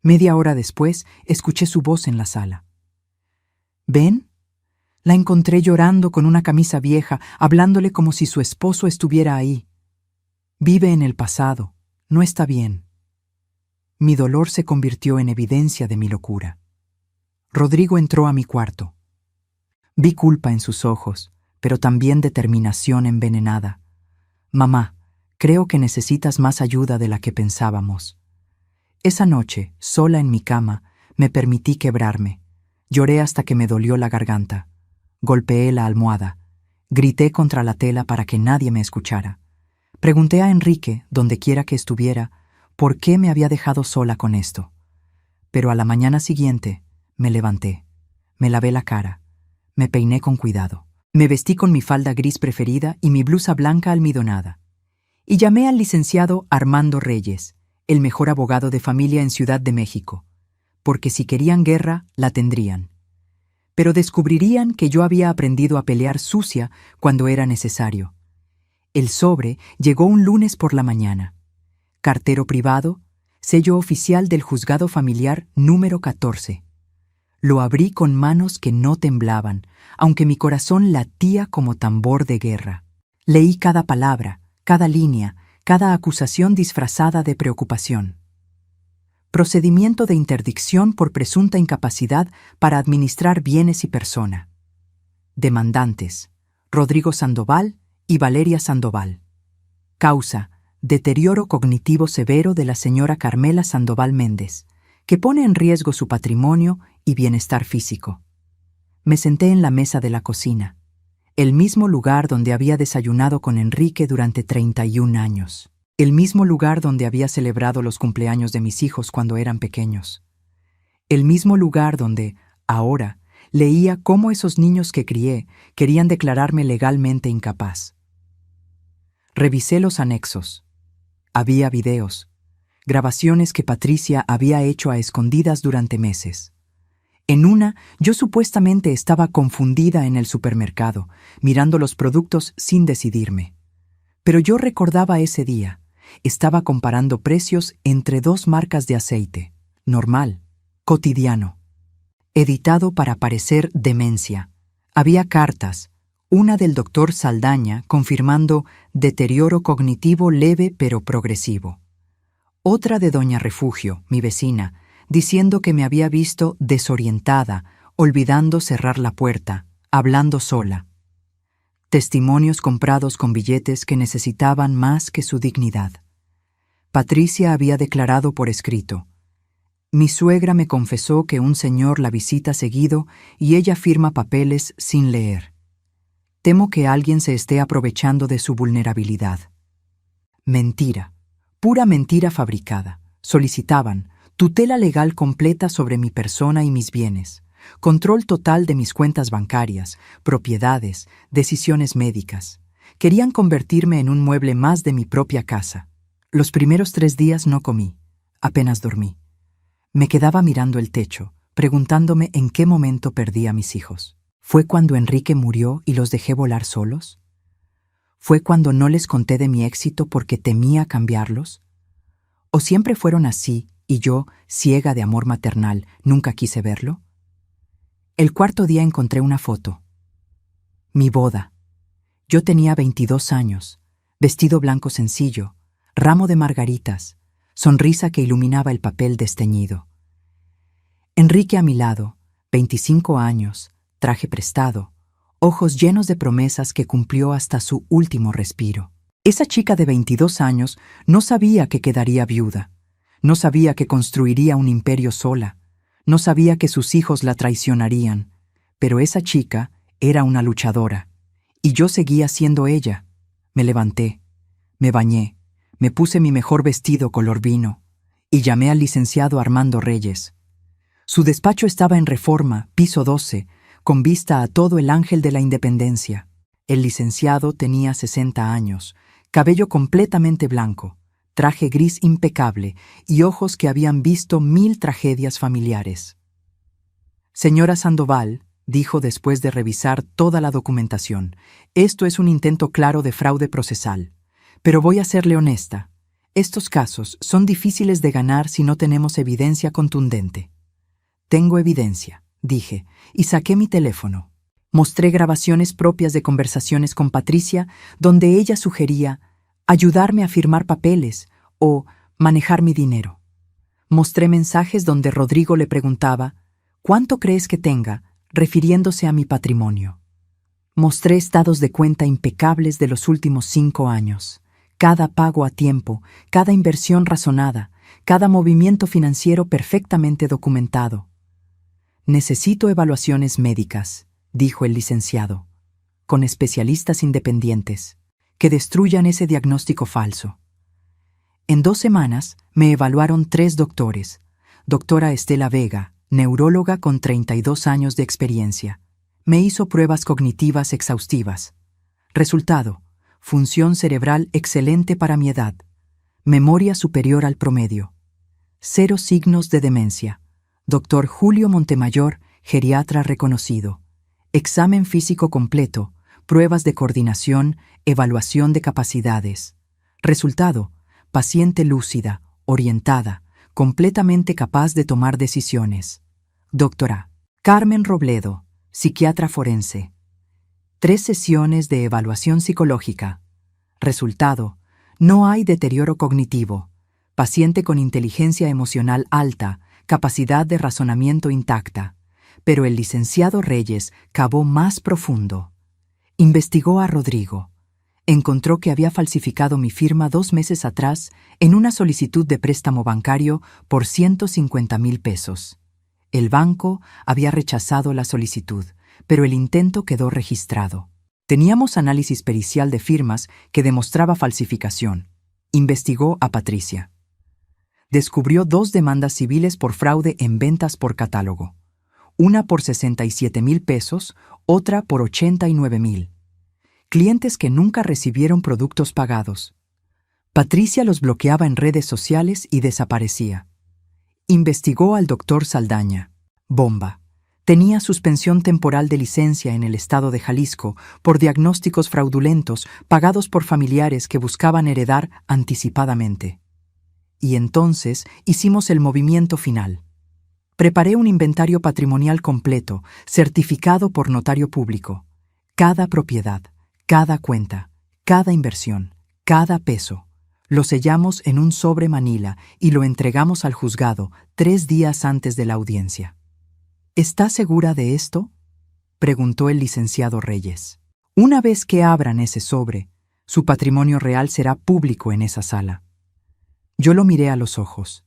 Media hora después, escuché su voz en la sala. ¿Ven? La encontré llorando con una camisa vieja, hablándole como si su esposo estuviera ahí. Vive en el pasado, no está bien. Mi dolor se convirtió en evidencia de mi locura. Rodrigo entró a mi cuarto. Vi culpa en sus ojos, pero también determinación envenenada. Mamá, creo que necesitas más ayuda de la que pensábamos. Esa noche, sola en mi cama, me permití quebrarme. Lloré hasta que me dolió la garganta. Golpeé la almohada. Grité contra la tela para que nadie me escuchara. Pregunté a Enrique, donde quiera que estuviera, por qué me había dejado sola con esto. Pero a la mañana siguiente, me levanté. Me lavé la cara. Me peiné con cuidado. Me vestí con mi falda gris preferida y mi blusa blanca almidonada. Y llamé al licenciado Armando Reyes, el mejor abogado de familia en Ciudad de México, porque si querían guerra, la tendrían. Pero descubrirían que yo había aprendido a pelear sucia cuando era necesario. El sobre llegó un lunes por la mañana. Cartero privado, sello oficial del juzgado familiar número 14. Lo abrí con manos que no temblaban, aunque mi corazón latía como tambor de guerra. Leí cada palabra, cada línea, cada acusación disfrazada de preocupación. Procedimiento de interdicción por presunta incapacidad para administrar bienes y persona. Demandantes: Rodrigo Sandoval y Valeria Sandoval. Causa: deterioro cognitivo severo de la señora Carmela Sandoval Méndez, que pone en riesgo su patrimonio y bienestar físico. Me senté en la mesa de la cocina, el mismo lugar donde había desayunado con Enrique durante 31 años. El mismo lugar donde había celebrado los cumpleaños de mis hijos cuando eran pequeños. El mismo lugar donde, ahora, leía cómo esos niños que crié querían declararme legalmente incapaz. Revisé los anexos. Había videos, grabaciones que Patricia había hecho a escondidas durante meses. En una, yo supuestamente estaba confundida en el supermercado, mirando los productos sin decidirme. Pero yo recordaba ese día. Estaba comparando precios entre 2 marcas de aceite, normal, cotidiano. Editado para parecer demencia. Había cartas, una del doctor Saldaña confirmando deterioro cognitivo leve pero progresivo. Otra de doña Refugio, mi vecina, diciendo que me había visto desorientada, olvidando cerrar la puerta, hablando sola. Testimonios comprados con billetes que necesitaban más que su dignidad. Patricia había declarado por escrito: mi suegra me confesó que un señor la visita seguido y ella firma papeles sin leer. Temo que alguien se esté aprovechando de su vulnerabilidad. Mentira. Pura mentira fabricada. Solicitaban tutela legal completa sobre mi persona y mis bienes, control total de mis cuentas bancarias, propiedades, decisiones médicas. Querían convertirme en un mueble más de mi propia casa. Los primeros 3 días no comí, apenas dormí. Me quedaba mirando el techo, preguntándome en qué momento perdí a mis hijos. ¿Fue cuando Enrique murió y los dejé volar solos? ¿Fue cuando no les conté de mi éxito porque temía cambiarlos? ¿O siempre fueron así y yo, ciega de amor maternal, nunca quise verlo? El cuarto día encontré una foto. Mi boda. Yo tenía 22 años, vestido blanco sencillo, ramo de margaritas, sonrisa que iluminaba el papel desteñido. Enrique a mi lado, 25 años, traje prestado, ojos llenos de promesas que cumplió hasta su último respiro. Esa chica de 22 años no sabía que quedaría viuda, no sabía que construiría un imperio sola, no sabía que sus hijos la traicionarían, pero esa chica era una luchadora, y yo seguía siendo ella. Me levanté, me bañé, me puse mi mejor vestido color vino, y llamé al licenciado Armando Reyes. Su despacho estaba en Reforma, piso 12, con vista a todo el Ángel de la Independencia. El licenciado tenía 60 años, cabello completamente blanco, traje gris impecable y ojos que habían visto 1000 tragedias familiares. Señora Sandoval, dijo después de revisar toda la documentación, esto es un intento claro de fraude procesal. Pero voy a serle honesta. Estos casos son difíciles de ganar si no tenemos evidencia contundente. Tengo evidencia, dije, y saqué mi teléfono. Mostré grabaciones propias de conversaciones con Patricia donde ella sugería ayudarme a firmar papeles o manejar mi dinero. Mostré mensajes donde Rodrigo le preguntaba ¿cuánto crees que tenga?, refiriéndose a mi patrimonio. Mostré estados de cuenta impecables de los últimos 5 años, cada pago a tiempo, cada inversión razonada, cada movimiento financiero perfectamente documentado. Necesito evaluaciones médicas, dijo el licenciado, con especialistas independientes, que destruyan ese diagnóstico falso. En 2 semanas me evaluaron 3 doctores, doctora Estela Vega, neuróloga con 32 años de experiencia. Me hizo pruebas cognitivas exhaustivas. Resultado: función cerebral excelente para mi edad. Memoria superior al promedio. 0 signos de demencia. Doctor Julio Montemayor, geriatra reconocido. Examen físico completo, pruebas de coordinación, evaluación de capacidades. Resultado: paciente lúcida, orientada, completamente capaz de tomar decisiones. Doctora Carmen Robledo, psiquiatra forense. 3 sesiones de evaluación psicológica. Resultado: no hay deterioro cognitivo. Paciente con inteligencia emocional alta, capacidad de razonamiento intacta. Pero el licenciado Reyes cavó más profundo. Investigó a Rodrigo. Encontró que había falsificado mi firma 2 meses atrás en una solicitud de préstamo bancario por 150,000 pesos. El banco había rechazado la solicitud, pero el intento quedó registrado. Teníamos análisis pericial de firmas que demostraba falsificación. Investigó a Patricia. Descubrió 2 demandas civiles por fraude en ventas por catálogo. Una por 67,000 pesos, otra por 89,000. Clientes que nunca recibieron productos pagados. Patricia los bloqueaba en redes sociales y desaparecía. Investigó al doctor Saldaña. Bomba. Tenía suspensión temporal de licencia en el estado de Jalisco por diagnósticos fraudulentos pagados por familiares que buscaban heredar anticipadamente. Y entonces hicimos el movimiento final. Preparé un inventario patrimonial completo, certificado por notario público. Cada propiedad, cada cuenta, cada inversión, cada peso. Lo sellamos en un sobre manila y lo entregamos al juzgado 3 días antes de la audiencia. ¿Está segura de esto?, preguntó el licenciado Reyes. Una vez que abran ese sobre, su patrimonio real será público en esa sala. Yo lo miré a los ojos.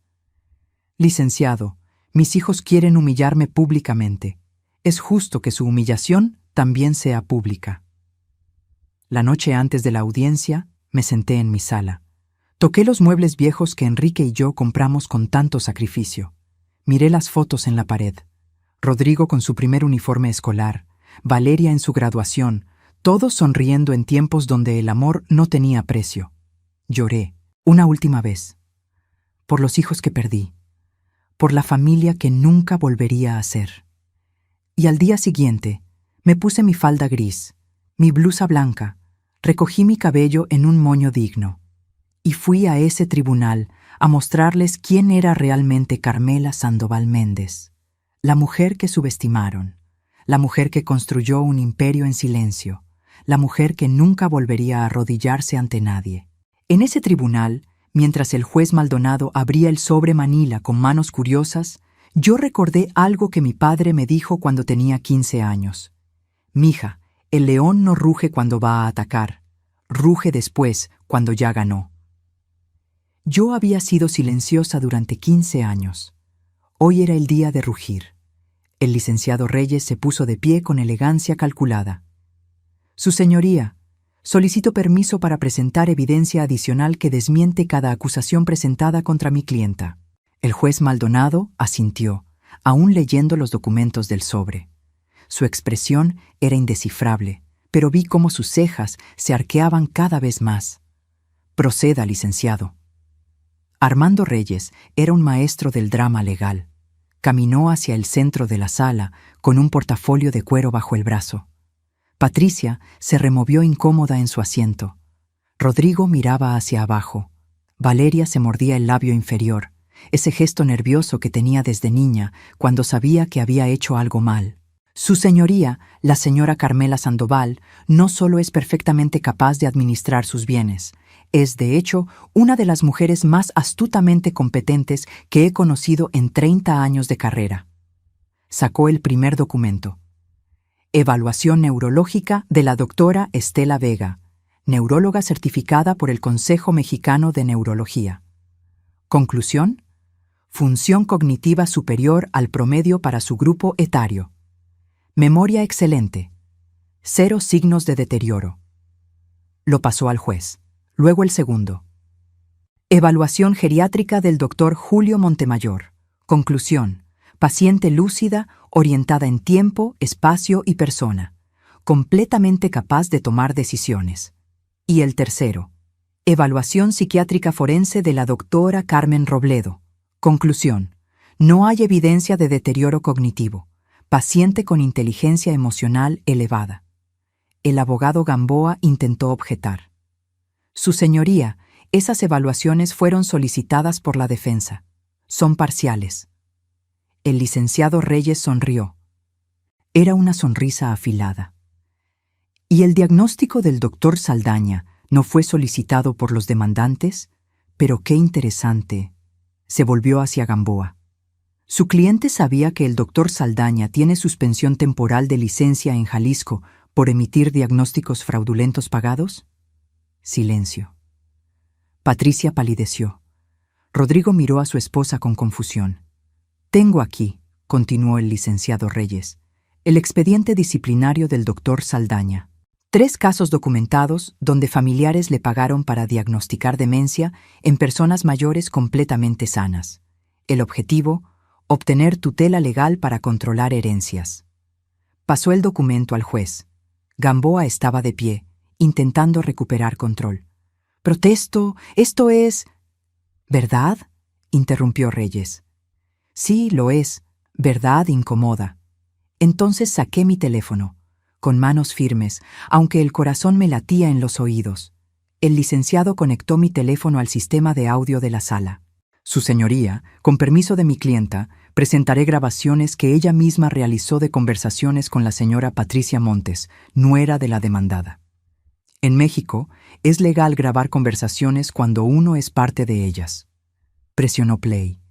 Licenciado, mis hijos quieren humillarme públicamente. Es justo que su humillación también sea pública. La noche antes de la audiencia, me senté en mi sala. Toqué los muebles viejos que Enrique y yo compramos con tanto sacrificio. Miré las fotos en la pared. Rodrigo con su primer uniforme escolar, Valeria en su graduación, todos sonriendo en tiempos donde el amor no tenía precio. Lloré, una última vez, por los hijos que perdí, por la familia que nunca volvería a ser. Y al día siguiente, me puse mi falda gris, mi blusa blanca, recogí mi cabello en un moño digno, y fui a ese tribunal a mostrarles quién era realmente Carmela Sandoval Méndez, la mujer que subestimaron, la mujer que construyó un imperio en silencio, la mujer que nunca volvería a arrodillarse ante nadie. En ese tribunal, mientras el juez Maldonado abría el sobre Manila con manos curiosas, yo recordé algo que mi padre me dijo cuando tenía 15 años. Mija, el león no ruge cuando va a atacar, ruge después, cuando ya ganó. Yo había sido silenciosa durante 15 años. Hoy era el día de rugir. El licenciado Reyes se puso de pie con elegancia calculada. Su señoría, solicito permiso para presentar evidencia adicional que desmiente cada acusación presentada contra mi clienta. El juez Maldonado asintió, aún leyendo los documentos del sobre. Su expresión era indescifrable, pero vi cómo sus cejas se arqueaban cada vez más. Proceda, licenciado. Armando Reyes era un maestro del drama legal. Caminó hacia el centro de la sala con un portafolio de cuero bajo el brazo. Patricia se removió incómoda en su asiento. Rodrigo miraba hacia abajo. Valeria se mordía el labio inferior, ese gesto nervioso que tenía desde niña cuando sabía que había hecho algo mal. Su señoría, la señora Carmela Sandoval, no solo es perfectamente capaz de administrar sus bienes, es, de hecho, una de las mujeres más astutamente competentes que he conocido en 30 años de carrera. Sacó el primer documento. Evaluación neurológica de la doctora Estela Vega, neuróloga certificada por el Consejo Mexicano de Neurología. Conclusión: función cognitiva superior al promedio para su grupo etario. Memoria excelente. 0 signos de deterioro. Lo pasó al juez. Luego el segundo. Evaluación geriátrica del doctor Julio Montemayor. Conclusión: paciente lúcida, orientada en tiempo, espacio y persona, completamente capaz de tomar decisiones. Y el tercero. Evaluación psiquiátrica forense de la doctora Carmen Robledo. Conclusión: no hay evidencia de deterioro cognitivo. Paciente con inteligencia emocional elevada. El abogado Gamboa intentó objetar. Su señoría, esas evaluaciones fueron solicitadas por la defensa. Son parciales. El licenciado Reyes sonrió. Era una sonrisa afilada. ¿Y el diagnóstico del doctor Saldaña no fue solicitado por los demandantes? Pero qué interesante. Se volvió hacia Gamboa. ¿Su cliente sabía que el doctor Saldaña tiene suspensión temporal de licencia en Jalisco por emitir diagnósticos fraudulentos pagados? Silencio. Patricia palideció. Rodrigo miró a su esposa con confusión. Tengo aquí, continuó el licenciado Reyes, el expediente disciplinario del doctor Saldaña. 3 casos documentados donde familiares le pagaron para diagnosticar demencia en personas mayores completamente sanas. El objetivo: obtener tutela legal para controlar herencias. Pasó el documento al juez. Gamboa estaba de pie, intentando recuperar control. «Protesto, esto es...» «¿Verdad?», interrumpió Reyes. «Sí, lo es. Verdad incomoda». Entonces saqué mi teléfono, con manos firmes, aunque el corazón me latía en los oídos. El licenciado conectó mi teléfono al sistema de audio de la sala. «Su señoría, con permiso de mi clienta, presentaré grabaciones que ella misma realizó de conversaciones con la señora Patricia Montes, nuera de la demandada. En México, es legal grabar conversaciones cuando uno es parte de ellas». Presionó play.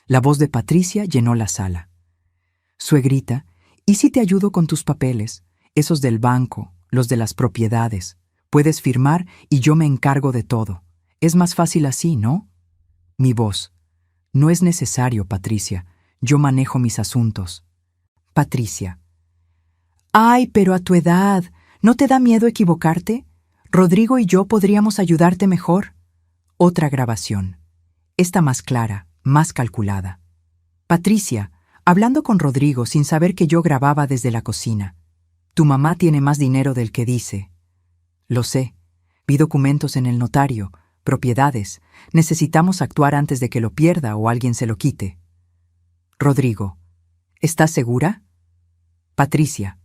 La voz de Patricia llenó la sala. «Suegrita, ¿y si te ayudo con tus papeles? Esos del banco, los de las propiedades. Puedes firmar y yo me encargo de todo. Es más fácil así, ¿no?» Mi voz. «No es necesario, Patricia. Yo manejo mis asuntos». Patricia. «Ay, pero a tu edad, ¿no te da miedo equivocarte? Rodrigo y yo podríamos ayudarte mejor. Otra grabación. Esta más clara, más calculada. Patricia, hablando con Rodrigo sin saber que yo grababa desde la cocina. Tu mamá tiene más dinero del que dice. Lo sé. Vi documentos en el notario, propiedades. Necesitamos actuar antes de que lo pierda o alguien se lo quite. Rodrigo, ¿estás segura? Patricia,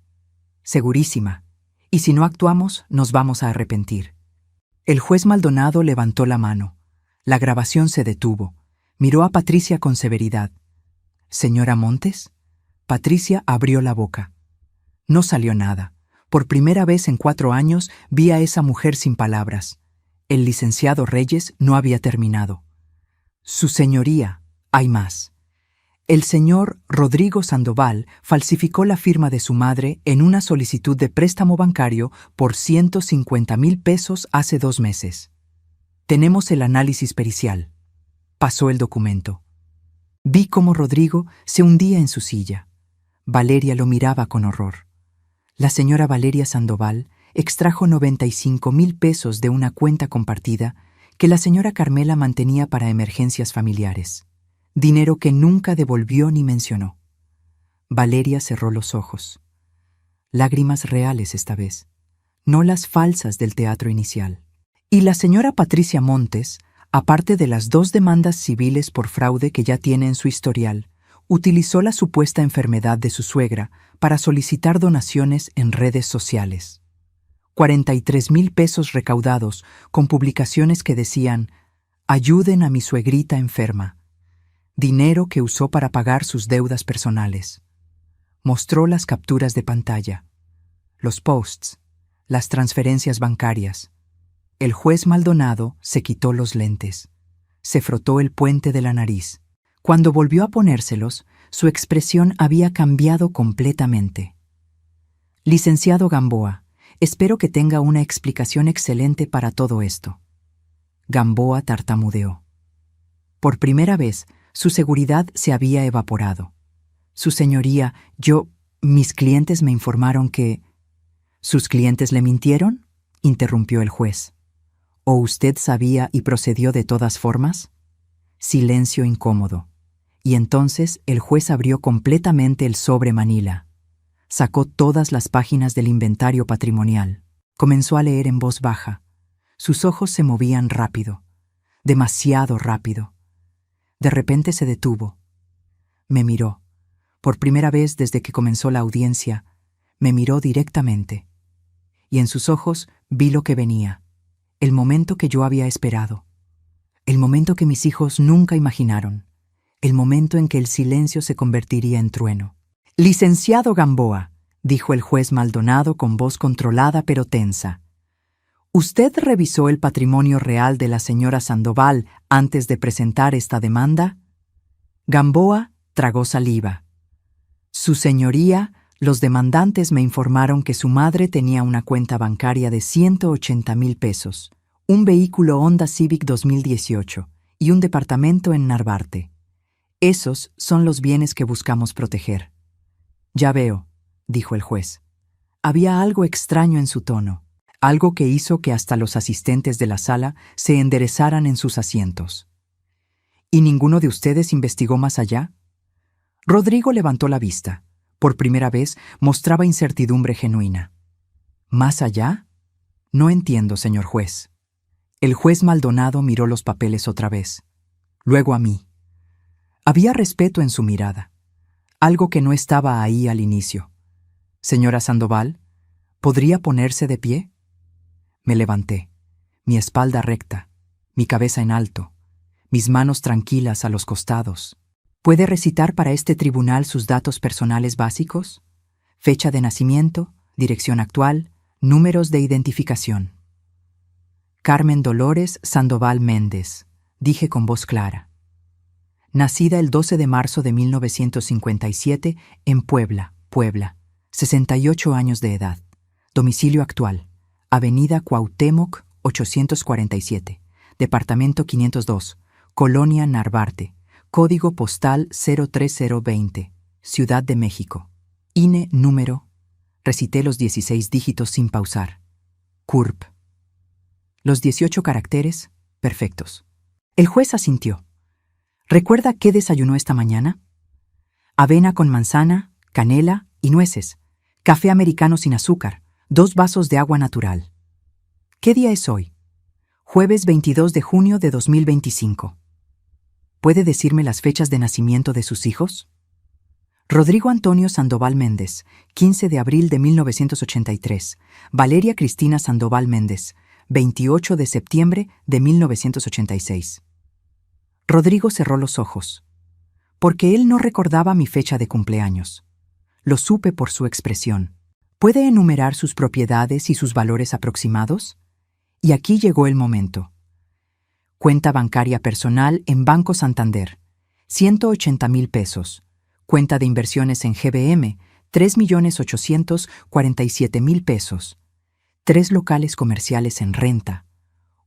segurísima. Y si no actuamos, nos vamos a arrepentir. El juez Maldonado levantó la mano. La grabación se detuvo. Miró a Patricia con severidad. ¿Señora Montes? Patricia abrió la boca. No salió nada. Por primera vez en 4 años vi a esa mujer sin palabras. El licenciado Reyes no había terminado. Su señoría, hay más. El señor Rodrigo Sandoval falsificó la firma de su madre en una solicitud de préstamo bancario por 150,000 pesos hace 2 meses. Tenemos el análisis pericial. Pasó el documento. Vi cómo Rodrigo se hundía en su silla. Valeria lo miraba con horror. La señora Valeria Sandoval extrajo 95,000 pesos de una cuenta compartida que la señora Carmela mantenía para emergencias familiares. Dinero que nunca devolvió ni mencionó. Valeria cerró los ojos. Lágrimas reales esta vez, no las falsas del teatro inicial. Y la señora Patricia Montes, aparte de las 2 demandas civiles por fraude que ya tiene en su historial, utilizó la supuesta enfermedad de su suegra para solicitar donaciones en redes sociales. 43,000 pesos recaudados con publicaciones que decían «Ayuden a mi suegrita enferma». Dinero que usó para pagar sus deudas personales. Mostró las capturas de pantalla, los posts, las transferencias bancarias. El juez Maldonado se quitó los lentes. Se frotó el puente de la nariz. Cuando volvió a ponérselos, su expresión había cambiado completamente. Licenciado Gamboa, espero que tenga una explicación excelente para todo esto. Gamboa tartamudeó. Por primera vez, su seguridad se había evaporado. Su señoría, mis clientes me informaron que... ¿Sus clientes le mintieron?, interrumpió el juez. ¿O usted sabía y procedió de todas formas? Silencio incómodo. Y entonces el juez abrió completamente el sobre manila. Sacó todas las páginas del inventario patrimonial. Comenzó a leer en voz baja. Sus ojos se movían rápido. Demasiado rápido. De repente se detuvo. Me miró. Por primera vez desde que comenzó la audiencia, me miró directamente. Y en sus ojos vi lo que venía. El momento que yo había esperado. El momento que mis hijos nunca imaginaron. El momento en que el silencio se convertiría en trueno. «Licenciado Gamboa», dijo el juez Maldonado con voz controlada pero tensa. ¿Usted revisó el patrimonio real de la señora Sandoval antes de presentar esta demanda? Gamboa tragó saliva. Su señoría, los demandantes me informaron que su madre tenía una cuenta bancaria de 180,000 pesos, un vehículo Honda Civic 2018 y un departamento en Narvarte. Esos son los bienes que buscamos proteger. Ya veo, dijo el juez. Había algo extraño en su tono. Algo que hizo que hasta los asistentes de la sala se enderezaran en sus asientos. ¿Y ninguno de ustedes investigó más allá? Rodrigo levantó la vista. Por primera vez mostraba incertidumbre genuina. ¿Más allá? No entiendo, señor juez. El juez Maldonado miró los papeles otra vez. Luego a mí. Había respeto en su mirada. Algo que no estaba ahí al inicio. Señora Sandoval, ¿podría ponerse de pie? Me levanté, mi espalda recta, mi cabeza en alto, mis manos tranquilas a los costados. ¿Puede recitar para este tribunal sus datos personales básicos? Fecha de nacimiento, dirección actual, números de identificación. Carmen Dolores Sandoval Méndez, dije con voz clara. Nacida el 12 de marzo de 1957 en Puebla, 68 años de edad. Domicilio actual. Avenida Cuauhtémoc, 847, Departamento 502, Colonia Narvarte, Código Postal 03020, Ciudad de México. INE número, recité los 16 dígitos sin pausar. CURP. Los 18 caracteres, perfectos. El juez asintió. ¿Recuerda qué desayunó esta mañana? Avena con manzana, canela y nueces. Café americano sin azúcar. 2 vasos de agua natural. ¿Qué día es hoy? Jueves 22 de junio de 2025. ¿Puede decirme las fechas de nacimiento de sus hijos? Rodrigo Antonio Sandoval Méndez, 15 de abril de 1983. Valeria Cristina Sandoval Méndez, 28 de septiembre de 1986. Rodrigo cerró los ojos, porque él no recordaba mi fecha de cumpleaños. Lo supe por su expresión. ¿Puede enumerar sus propiedades y sus valores aproximados? Y aquí llegó el momento. Cuenta bancaria personal en Banco Santander, 180,000 pesos. Cuenta de inversiones en GBM, 3,847,000 pesos. 3 locales comerciales en renta.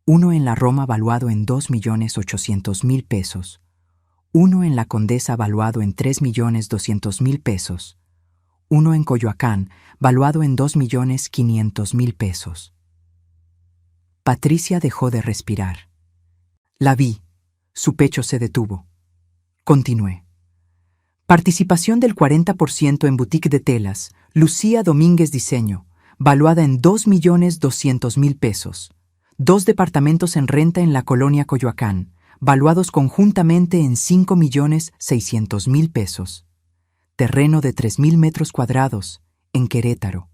Uno en la Roma valuado en 2,800,000 pesos. Uno en la Condesa valuado en 3,200,000 pesos. Uno en Coyoacán valuado en 2,500,000 pesos. Patricia dejó de respirar. La vi. Su pecho se detuvo. Continué. Participación del 40% en boutique de telas, Lucía Domínguez Diseño, valuada en 2,200,000 pesos. 2 departamentos en renta en la colonia Coyoacán, valuados conjuntamente en 5,600,000 pesos. Terreno de 3,000 metros cuadrados, en Querétaro.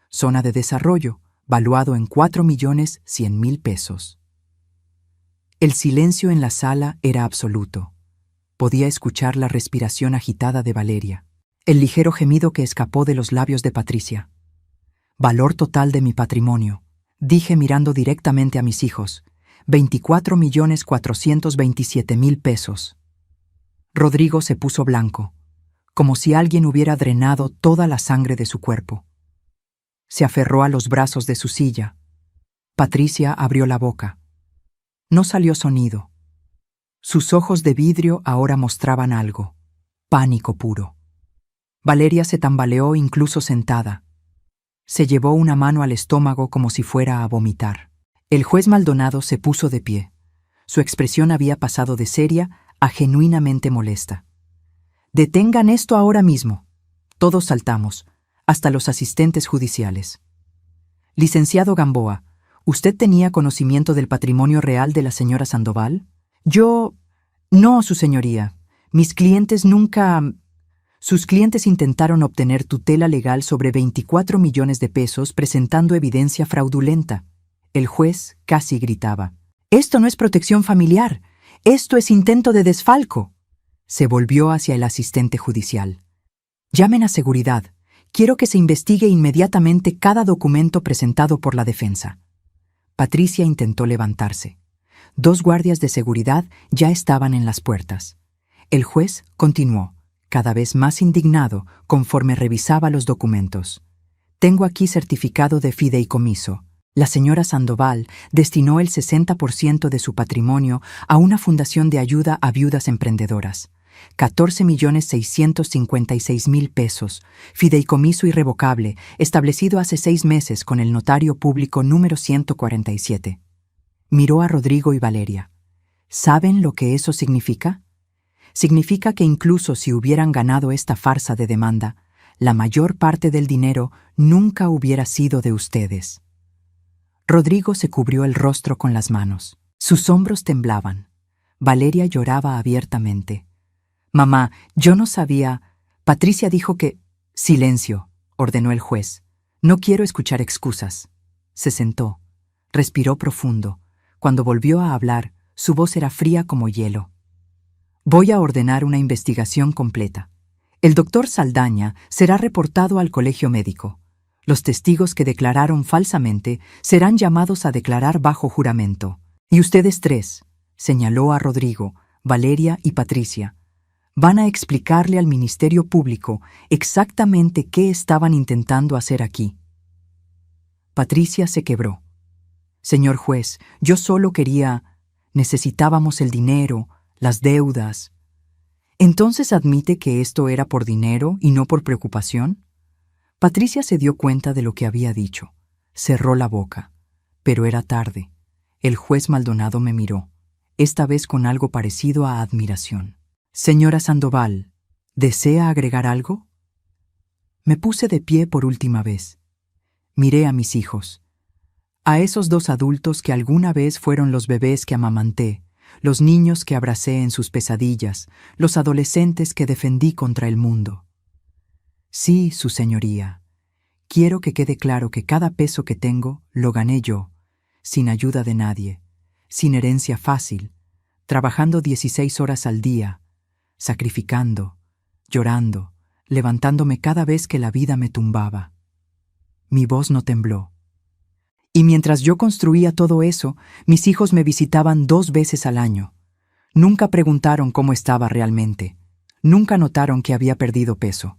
Zona de desarrollo, valuado en 4,100,000 pesos. El silencio en la sala era absoluto. Podía escuchar la respiración agitada de Valeria, el ligero gemido que escapó de los labios de Patricia. Valor total de mi patrimonio, dije mirando directamente a mis hijos, 24,427,000 pesos. Rodrigo se puso blanco, como si alguien hubiera drenado toda la sangre de su cuerpo. Se aferró a los brazos de su silla. Patricia abrió la boca. No salió sonido. Sus ojos de vidrio ahora mostraban algo. Pánico puro. Valeria se tambaleó incluso sentada. Se llevó una mano al estómago como si fuera a vomitar. El juez Maldonado se puso de pie. Su expresión había pasado de seria a genuinamente molesta. «Detengan esto ahora mismo». Todos saltamos, hasta los asistentes judiciales. «Licenciado Gamboa, ¿usted tenía conocimiento del patrimonio real de la señora Sandoval?» «Yo... No, su señoría. Mis clientes nunca... Sus clientes intentaron obtener tutela legal sobre 24 millones de pesos presentando evidencia fraudulenta». El juez casi gritaba. «Esto no es protección familiar. Esto es intento de desfalco». Se volvió hacia el asistente judicial. «Llamen a seguridad. Quiero que se investigue inmediatamente cada documento presentado por la defensa». Patricia intentó levantarse. 2 guardias de seguridad ya estaban en las puertas. El juez continuó, cada vez más indignado conforme revisaba los documentos. «Tengo aquí certificado de fideicomiso. La señora Sandoval destinó el 60% de su patrimonio a una fundación de ayuda a viudas emprendedoras. 14,656,000 pesos, fideicomiso irrevocable, establecido hace 6 meses con el notario público número 147. Miró a Rodrigo y Valeria. ¿Saben lo que eso significa? Significa que incluso si hubieran ganado esta farsa de demanda, la mayor parte del dinero nunca hubiera sido de ustedes. Rodrigo se cubrió el rostro con las manos. Sus hombros temblaban. Valeria lloraba abiertamente. «Mamá, yo no sabía...» Patricia dijo que... «Silencio», ordenó el juez. «No quiero escuchar excusas». Se sentó. Respiró profundo. Cuando volvió a hablar, su voz era fría como hielo. «Voy a ordenar una investigación completa. El doctor Saldaña será reportado al colegio médico. Los testigos que declararon falsamente serán llamados a declarar bajo juramento. Y ustedes 3, señaló a Rodrigo, Valeria y Patricia, van a explicarle al Ministerio Público exactamente qué estaban intentando hacer aquí». Patricia se quebró. «Señor juez, yo solo quería... Necesitábamos el dinero, las deudas». «¿Entonces admite que esto era por dinero y no por preocupación?» Patricia se dio cuenta de lo que había dicho. Cerró la boca. Pero era tarde. El juez Maldonado me miró, esta vez con algo parecido a admiración. Señora Sandoval, ¿desea agregar algo? Me puse de pie por última vez. Miré a mis hijos, a esos dos adultos que alguna vez fueron los bebés que amamanté, los niños que abracé en sus pesadillas, los adolescentes que defendí contra el mundo. Sí, su señoría, quiero que quede claro que cada peso que tengo lo gané yo, sin ayuda de nadie, sin herencia fácil, trabajando 16 horas al día, sacrificando, llorando, levantándome cada vez que la vida me tumbaba. Mi voz no tembló. Y mientras yo construía todo eso, mis hijos me visitaban 2 veces al año. Nunca preguntaron cómo estaba realmente. Nunca notaron que había perdido peso.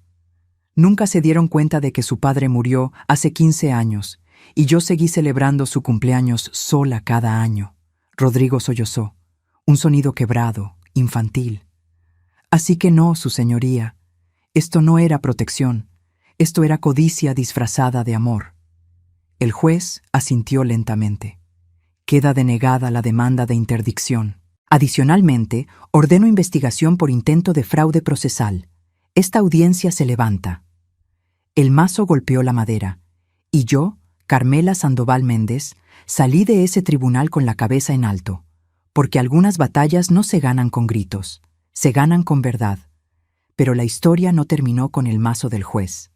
Nunca se dieron cuenta de que su padre murió hace 15 años y yo seguí celebrando su cumpleaños sola cada año. Rodrigo sollozó, un sonido quebrado, infantil. Así que no, su señoría. Esto no era protección. Esto era codicia disfrazada de amor. El juez asintió lentamente. Queda denegada la demanda de interdicción. Adicionalmente, ordeno investigación por intento de fraude procesal. Esta audiencia se levanta. El mazo golpeó la madera, y yo, Carmela Sandoval Méndez, salí de ese tribunal con la cabeza en alto, porque algunas batallas no se ganan con gritos, se ganan con verdad. Pero la historia no terminó con el mazo del juez.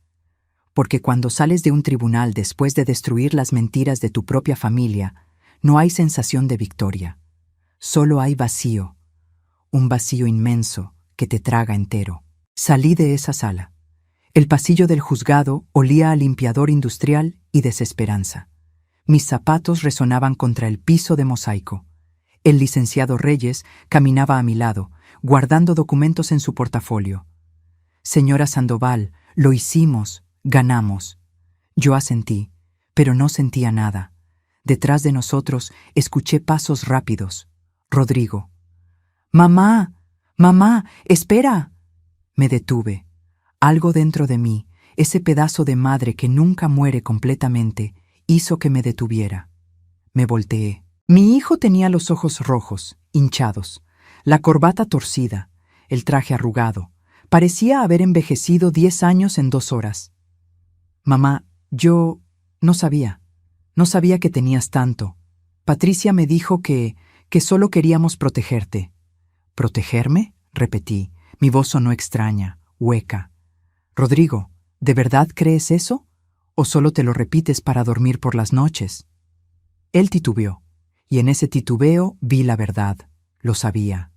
Porque cuando sales de un tribunal después de destruir las mentiras de tu propia familia, no hay sensación de victoria. Solo hay vacío, un vacío inmenso que te traga entero. Salí de esa sala. El pasillo del juzgado olía a limpiador industrial y desesperanza. Mis zapatos resonaban contra el piso de mosaico. El licenciado Reyes caminaba a mi lado, guardando documentos en su portafolio. Señora Sandoval, lo hicimos. Ganamos. Yo asentí, pero no sentía nada. Detrás de nosotros escuché pasos rápidos. Rodrigo. ¡Mamá! ¡Mamá! ¡Espera! Me detuve. Algo dentro de mí, ese pedazo de madre que nunca muere completamente, hizo que me detuviera. Me volteé. Mi hijo tenía los ojos rojos, hinchados, la corbata torcida, el traje arrugado. Parecía haber envejecido 10 años en 2 horas. Mamá, yo no sabía que tenías tanto. Patricia me dijo que solo queríamos protegerte. ¿Protegerme? Repetí. Mi voz sonó extraña, hueca. Rodrigo, ¿de verdad crees eso? ¿O solo te lo repites para dormir por las noches? Él titubeó, y en ese titubeo vi la verdad. Lo sabía.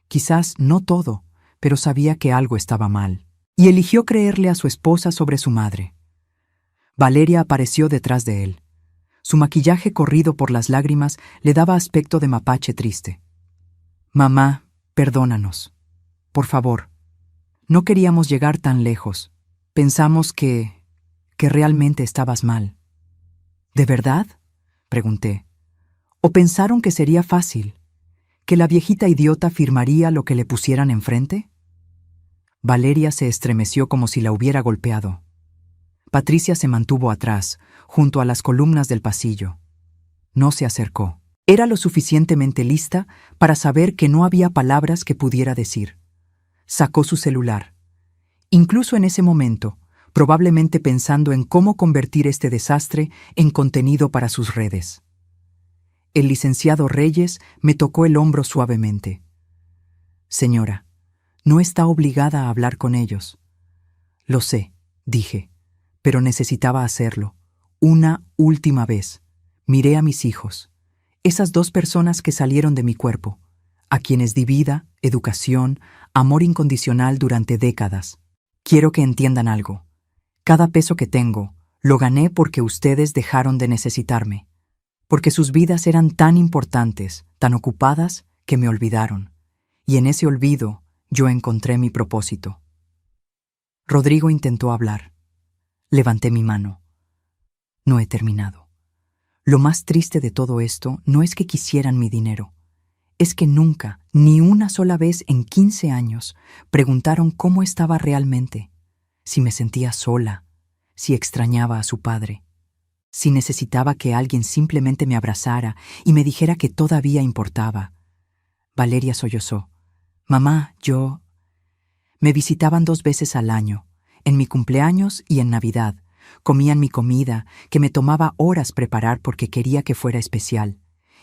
Quizás no todo, pero sabía que algo estaba mal. Y eligió creerle a su esposa sobre su madre. Valeria apareció detrás de él. Su maquillaje corrido por las lágrimas le daba aspecto de mapache triste. Mamá, perdónanos. Por favor. No queríamos llegar tan lejos. Pensamos que realmente estabas mal. ¿De verdad? Pregunté. ¿O pensaron que sería fácil? ¿Que la viejita idiota firmaría lo que le pusieran enfrente? Valeria se estremeció como si la hubiera golpeado. Patricia se mantuvo atrás, junto a las columnas del pasillo. No se acercó. Era lo suficientemente lista para saber que no había palabras que pudiera decir. Sacó su celular. Incluso en ese momento, probablemente pensando en cómo convertir este desastre en contenido para sus redes. El licenciado Reyes me tocó el hombro suavemente. Señora, no está obligada a hablar con ellos. Lo sé, dije. Pero necesitaba hacerlo. Una última vez. Miré a mis hijos. Esas 2 personas que salieron de mi cuerpo, a quienes di vida, educación, amor incondicional durante décadas. Quiero que entiendan algo. Cada peso que tengo, lo gané porque ustedes dejaron de necesitarme. Porque sus vidas eran tan importantes, tan ocupadas, que me olvidaron. Y en ese olvido, yo encontré mi propósito. Rodrigo intentó hablar. Levanté mi mano. No he terminado. Lo más triste de todo esto no es que quisieran mi dinero. Es que nunca, ni una sola vez en 15 años, preguntaron cómo estaba realmente, si me sentía sola, si extrañaba a su padre. si necesitaba que alguien simplemente me abrazara y me dijera que todavía importaba. Valeria sollozó. Mamá, yo... Me visitaban 2 veces al año, en mi cumpleaños y en Navidad. Comían mi comida, que me tomaba horas preparar porque quería que fuera especial.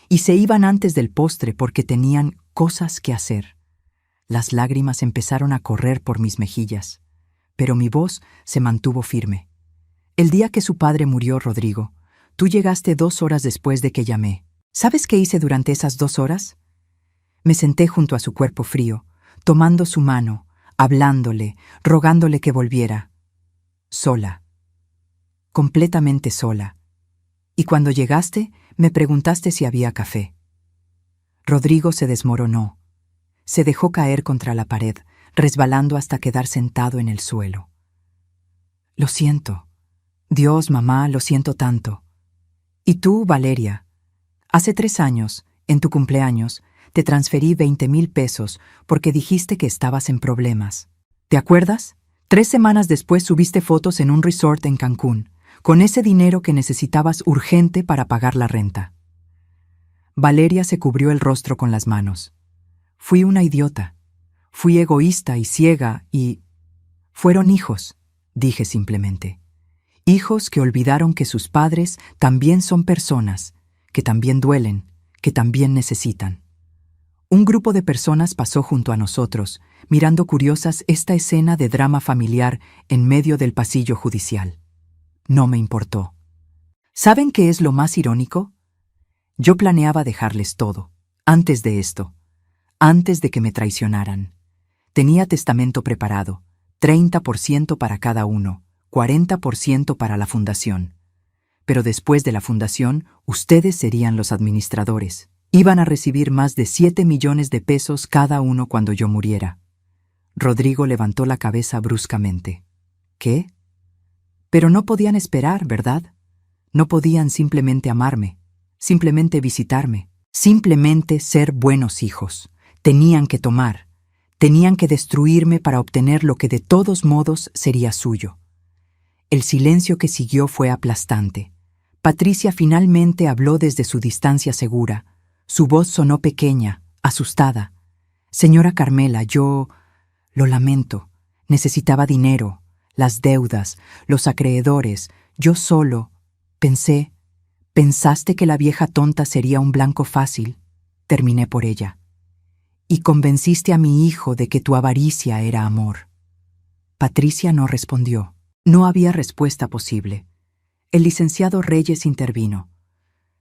Y se iban antes del postre porque tenían cosas que hacer. Las lágrimas empezaron a correr por mis mejillas, pero mi voz se mantuvo firme. El día que su padre murió, Rodrigo, tú llegaste 2 horas después de que llamé. ¿Sabes qué hice durante esas 2 horas? Me senté junto a su cuerpo frío, tomando su mano, hablándole, rogándole que volviera. Sola. Completamente sola. Y cuando llegaste, me preguntaste si había café. Rodrigo se desmoronó. Se dejó caer contra la pared, resbalando hasta quedar sentado en el suelo. Lo siento. Dios, mamá, lo siento tanto. Y tú, Valeria, hace 3 años, en tu cumpleaños, te transferí 20,000 pesos porque dijiste que estabas en problemas. ¿Te acuerdas? 3 semanas después subiste fotos en un resort en Cancún, con ese dinero que necesitabas urgente para pagar la renta. Valeria se cubrió el rostro con las manos. Fui una idiota. Fui egoísta y ciega y... Fueron hijos, dije simplemente. Hijos que olvidaron que sus padres también son personas, que también duelen, que también necesitan. Un grupo de personas pasó junto a nosotros, mirando curiosas esta escena de drama familiar en medio del pasillo judicial. No me importó. ¿Saben qué es lo más irónico? Yo planeaba dejarles todo, antes de esto, antes de que me traicionaran. Tenía testamento preparado, 30% para cada uno, 40% para la fundación. Pero después de la fundación, ustedes serían los administradores. Iban a recibir más de 7 millones de pesos cada uno cuando yo muriera. Rodrigo levantó la cabeza bruscamente. ¿Qué? Pero no podían esperar, ¿verdad? No podían simplemente amarme, simplemente visitarme, simplemente ser buenos hijos. Tenían que tomar, tenían que destruirme para obtener lo que de todos modos sería suyo. El silencio que siguió fue aplastante. Patricia finalmente habló desde su distancia segura. Su voz sonó pequeña, asustada. Señora Carmela, yo... Lo lamento. Necesitaba dinero, las deudas, los acreedores. Yo solo... ¿Pensaste que la vieja tonta sería un blanco fácil? Terminé por ella. Y convenciste a mi hijo de que tu avaricia era amor. Patricia no respondió. No había respuesta posible. El licenciado Reyes intervino.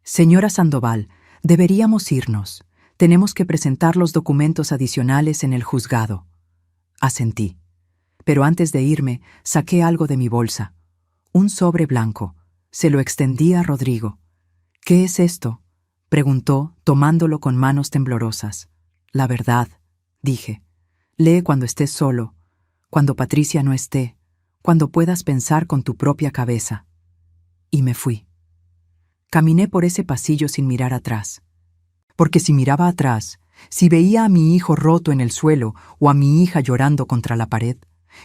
Señora Sandoval, deberíamos irnos. Tenemos que presentar los documentos adicionales en el juzgado. Asentí. Pero antes de irme, saqué algo de mi bolsa. Un sobre blanco. Se lo extendí a Rodrigo. ¿Qué es esto?, preguntó, tomándolo con manos temblorosas. La verdad, dije. Lee cuando estés solo, cuando Patricia no esté, cuando puedas pensar con tu propia cabeza. Y me fui. Caminé por ese pasillo sin mirar atrás. Porque si miraba atrás, si veía a mi hijo roto en el suelo o a mi hija llorando contra la pared,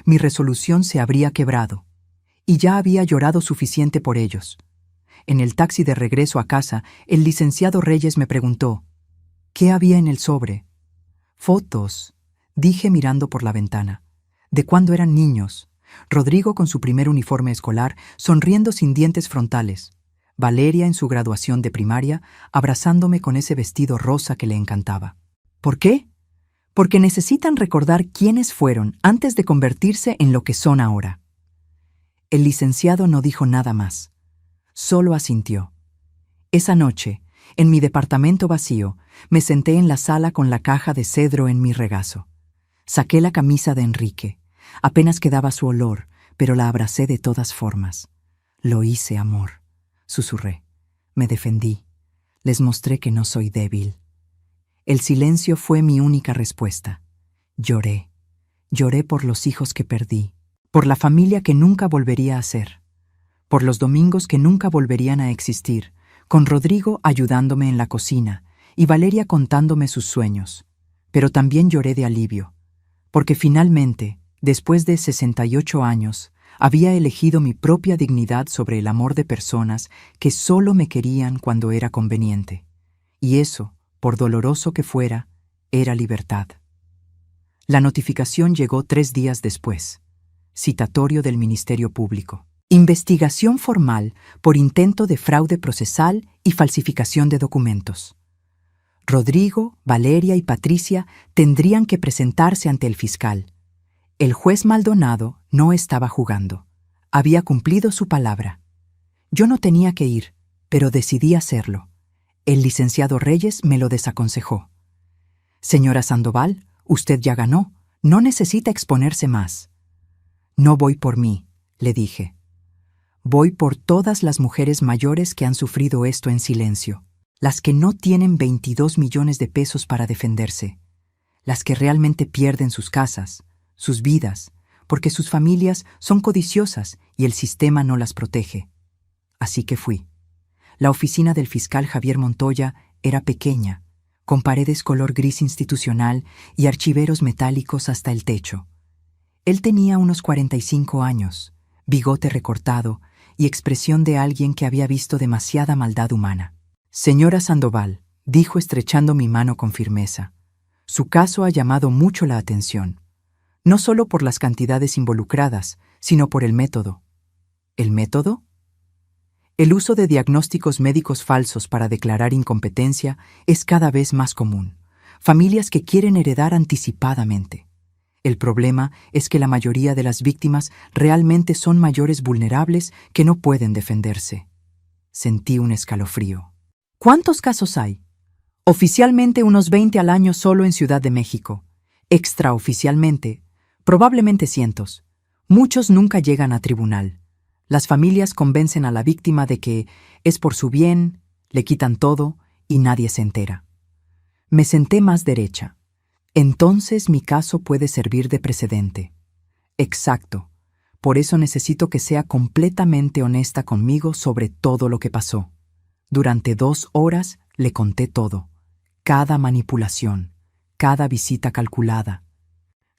mi resolución se habría quebrado. Y ya había llorado suficiente por ellos. En el taxi de regreso a casa, el licenciado Reyes me preguntó, ¿qué había en el sobre? Fotos, dije mirando por la ventana. ¿De cuándo eran niños? Rodrigo con su primer uniforme escolar, sonriendo sin dientes frontales. Valeria en su graduación de primaria, abrazándome con ese vestido rosa que le encantaba. ¿Por qué? Porque necesitan recordar quiénes fueron antes de convertirse en lo que son ahora. El licenciado no dijo nada más. Solo asintió. Esa noche, en mi departamento vacío, me senté en la sala con la caja de cedro en mi regazo. Saqué la camisa de Enrique. Apenas quedaba su olor, pero la abracé de todas formas. Lo hice, amor, susurré. Me defendí. Les mostré que no soy débil. El silencio fue mi única respuesta. Lloré. Lloré por los hijos que perdí, por la familia que nunca volvería a ser, por los domingos que nunca volverían a existir, con Rodrigo ayudándome en la cocina y Valeria contándome sus sueños. Pero también lloré de alivio, porque finalmente, después de 68 años, Había elegido mi propia dignidad sobre el amor de personas que solo me querían cuando era conveniente. Y eso, por doloroso que fuera, era libertad. La notificación llegó 3 días después. Citatorio del Ministerio Público. Investigación formal por intento de fraude procesal y falsificación de documentos. Rodrigo, Valeria y Patricia tendrían que presentarse ante el fiscal. El juez Maldonado no estaba jugando. Había cumplido su palabra. Yo no tenía que ir, pero decidí hacerlo. El licenciado Reyes me lo desaconsejó. Señora Sandoval, usted ya ganó. No necesita exponerse más. No voy por mí, le dije. Voy por todas las mujeres mayores que han sufrido esto en silencio. Las que no tienen 22 millones de pesos para defenderse. Las que realmente pierden sus casas, sus vidas, porque sus familias son codiciosas y el sistema no las protege. Así que fui. La oficina del fiscal Javier Montoya era pequeña, con paredes color gris institucional y archiveros metálicos hasta el techo. Él tenía unos 45 años, bigote recortado y expresión de alguien que había visto demasiada maldad humana. Señora Sandoval, dijo estrechando mi mano con firmeza, su caso ha llamado mucho la atención. No solo por las cantidades involucradas, sino por el método. ¿El método? El uso de diagnósticos médicos falsos para declarar incompetencia es cada vez más común. Familias que quieren heredar anticipadamente. El problema es que la mayoría de las víctimas realmente son mayores vulnerables que no pueden defenderse. Sentí un escalofrío. ¿Cuántos casos hay? Oficialmente unos 20 al año solo en Ciudad de México. Extraoficialmente, probablemente cientos. Muchos nunca llegan a tribunal. Las familias convencen a la víctima de que es por su bien, le quitan todo y nadie se entera. Me senté más derecha. Entonces mi caso puede servir de precedente. Exacto. Por eso necesito que sea completamente honesta conmigo sobre todo lo que pasó. Durante 2 horas le conté todo. Cada manipulación, cada visita calculada,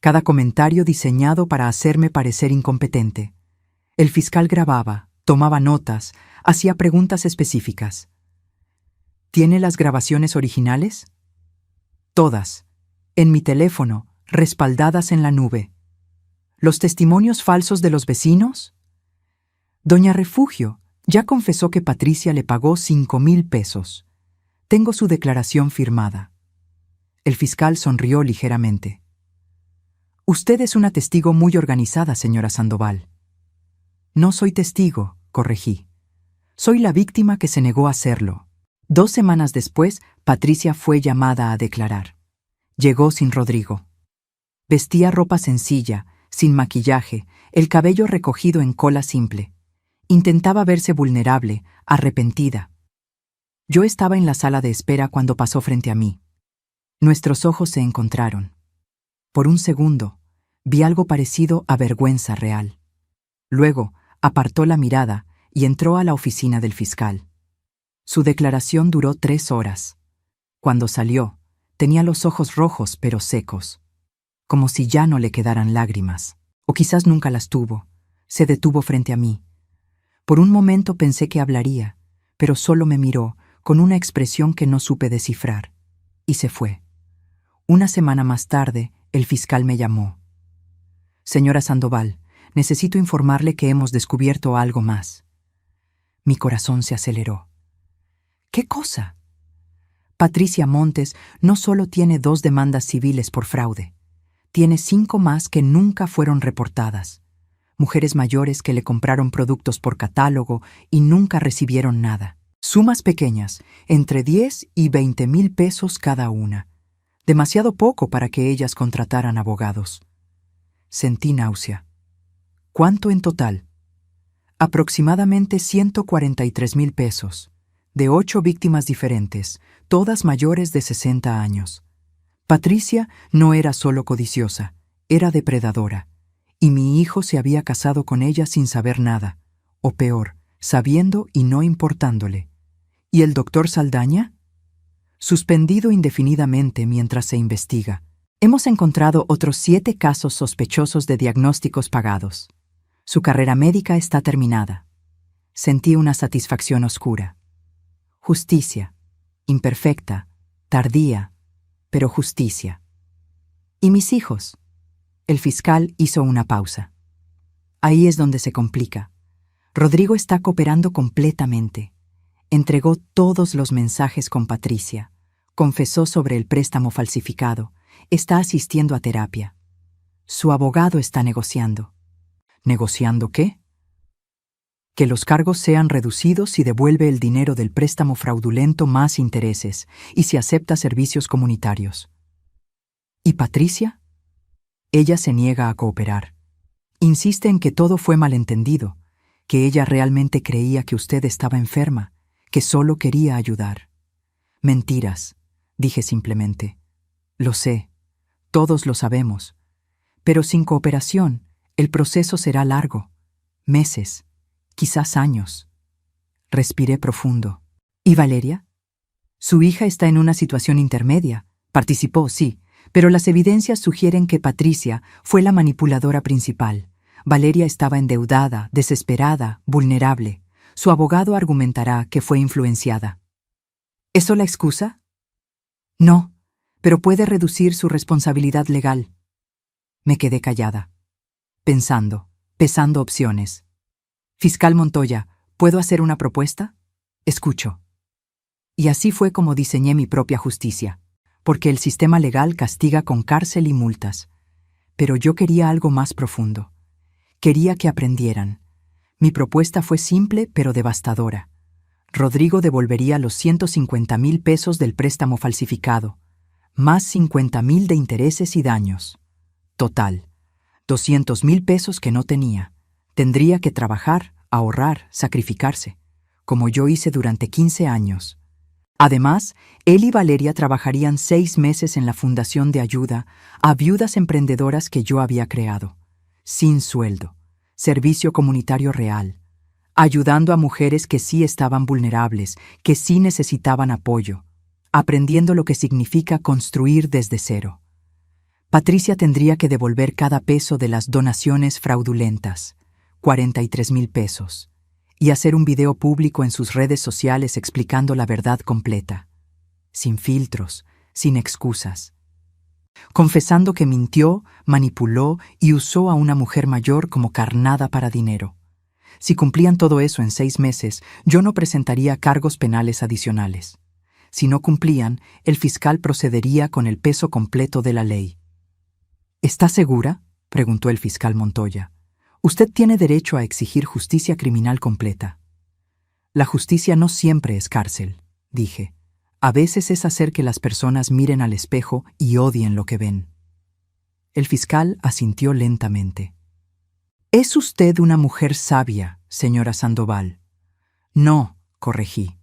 cada comentario diseñado para hacerme parecer incompetente. El fiscal grababa, tomaba notas, hacía preguntas específicas. ¿Tiene las grabaciones originales? Todas. En mi teléfono, respaldadas en la nube. ¿Los testimonios falsos de los vecinos? Doña Refugio ya confesó que Patricia le pagó 5,000 pesos. Tengo su declaración firmada. El fiscal sonrió ligeramente. Usted es una testigo muy organizada, señora Sandoval. No soy testigo, corregí. Soy la víctima que se negó a hacerlo. 2 semanas después, Patricia fue llamada a declarar. Llegó sin Rodrigo. Vestía ropa sencilla, sin maquillaje, el cabello recogido en cola simple. Intentaba verse vulnerable, arrepentida. Yo estaba en la sala de espera cuando pasó frente a mí. Nuestros ojos se encontraron. Por un segundo, vi algo parecido a vergüenza real. Luego, apartó la mirada y entró a la oficina del fiscal. Su declaración duró 3 horas. Cuando salió, tenía los ojos rojos pero secos, como si ya no le quedaran lágrimas. O quizás nunca las tuvo. Se detuvo frente a mí. Por un momento pensé que hablaría, pero solo me miró con una expresión que no supe descifrar, y se fue. Una semana más tarde, el fiscal me llamó. Señora Sandoval, necesito informarle que hemos descubierto algo más. Mi corazón se aceleró. ¿Qué cosa? Patricia Montes no solo tiene 2 demandas civiles por fraude, tiene 5 más que nunca fueron reportadas. Mujeres mayores que le compraron productos por catálogo y nunca recibieron nada. Sumas pequeñas, entre 10 y 20,000 pesos cada una. Demasiado poco para que ellas contrataran abogados. Sentí náusea. ¿Cuánto en total? Aproximadamente 143,000 pesos, de 8 víctimas diferentes, todas mayores de 60 años. Patricia no era solo codiciosa, era depredadora, y mi hijo se había casado con ella sin saber nada, o peor, sabiendo y no importándole. ¿Y el doctor Saldaña? Suspendido indefinidamente mientras se investiga. Hemos encontrado otros 7 casos sospechosos de diagnósticos pagados. Su carrera médica está terminada. Sentí una satisfacción oscura. Justicia, imperfecta, tardía, pero justicia. ¿Y mis hijos? El fiscal hizo una pausa. Ahí es donde se complica. Rodrigo está cooperando completamente. Entregó todos los mensajes con Patricia. Confesó sobre el préstamo falsificado. Está asistiendo a terapia. Su abogado está negociando. ¿Negociando qué? Que los cargos sean reducidos si devuelve el dinero del préstamo fraudulento más intereses y si acepta servicios comunitarios. ¿Y Patricia? Ella se niega a cooperar. Insiste en que todo fue malentendido, que ella realmente creía que usted estaba enferma, que solo quería ayudar. Mentiras, dije simplemente. Lo sé, todos lo sabemos, pero sin cooperación, el proceso será largo, meses, quizás años. Respiré profundo. ¿Y Valeria? Su hija está en una situación intermedia. Participó, sí, pero las evidencias sugieren que Patricia fue la manipuladora principal. Valeria estaba endeudada, desesperada, vulnerable. Su abogado argumentará que fue influenciada. ¿Eso la excusa? No, pero puede reducir su responsabilidad legal. Me quedé callada, pesando opciones. Fiscal Montoya, ¿puedo hacer una propuesta? Escucho. Y así fue como diseñé mi propia justicia, porque el sistema legal castiga con cárcel y multas. Pero yo quería algo más profundo. Quería que aprendieran. Mi propuesta fue simple pero devastadora. Rodrigo devolvería los 150,000 pesos del préstamo falsificado, más 50,000 de intereses y daños. Total, 200,000 pesos que no tenía. Tendría que trabajar, ahorrar, sacrificarse, como yo hice durante 15 años. Además, él y Valeria trabajarían 6 meses en la fundación de ayuda a viudas emprendedoras que yo había creado, sin sueldo, servicio comunitario real, ayudando a mujeres que sí estaban vulnerables, que sí necesitaban apoyo, aprendiendo lo que significa construir desde cero. Patricia tendría que devolver cada peso de las donaciones fraudulentas, 43,000 pesos, y hacer un video público en sus redes sociales explicando la verdad completa, sin filtros, sin excusas, confesando que mintió, manipuló y usó a una mujer mayor como carnada para dinero. Si cumplían todo eso en 6 meses, yo no presentaría cargos penales adicionales. Si no cumplían, el fiscal procedería con el peso completo de la ley. ¿Está segura?, preguntó el fiscal Montoya. Usted tiene derecho a exigir justicia criminal completa. La justicia no siempre es cárcel, dije. A veces es hacer que las personas miren al espejo y odien lo que ven. El fiscal asintió lentamente. «Es usted una mujer sabia, señora Sandoval». «No», corregí.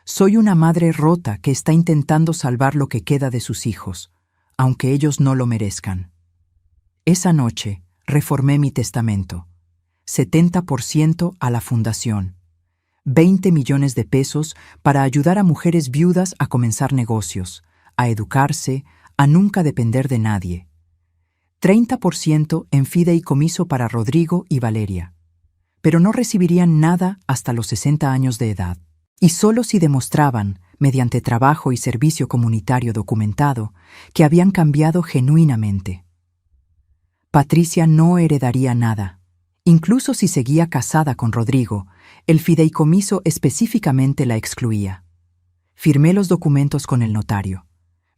«Soy una madre rota que está intentando salvar lo que queda de sus hijos, aunque ellos no lo merezcan». Esa noche reformé mi testamento. 70% a la fundación. 20 millones de pesos para ayudar a mujeres viudas a comenzar negocios, a educarse, a nunca depender de nadie. 30% en fideicomiso para Rodrigo y Valeria. Pero no recibirían nada hasta los 60 años de edad. Y solo si demostraban, mediante trabajo y servicio comunitario documentado, que habían cambiado genuinamente. Patricia no heredaría nada. Incluso si seguía casada con Rodrigo, el fideicomiso específicamente la excluía. Firmé los documentos con el notario.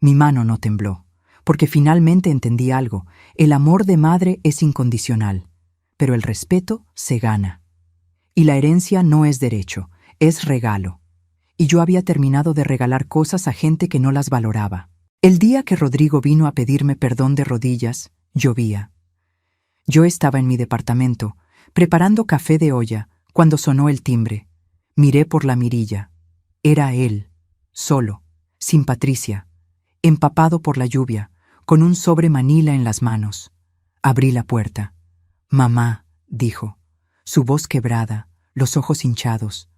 Mi mano no tembló, porque finalmente entendí algo. El amor de madre es incondicional, pero el respeto se gana. Y la herencia no es derecho, es regalo. Y yo había terminado de regalar cosas a gente que no las valoraba. El día que Rodrigo vino a pedirme perdón de rodillas, llovía. Yo estaba en mi departamento, preparando café de olla, cuando sonó el timbre. Miré por la mirilla. Era él, solo, sin Patricia, empapado por la lluvia, con un sobre manila en las manos. Abrí la puerta. «Mamá», dijo, su voz quebrada, los ojos hinchados.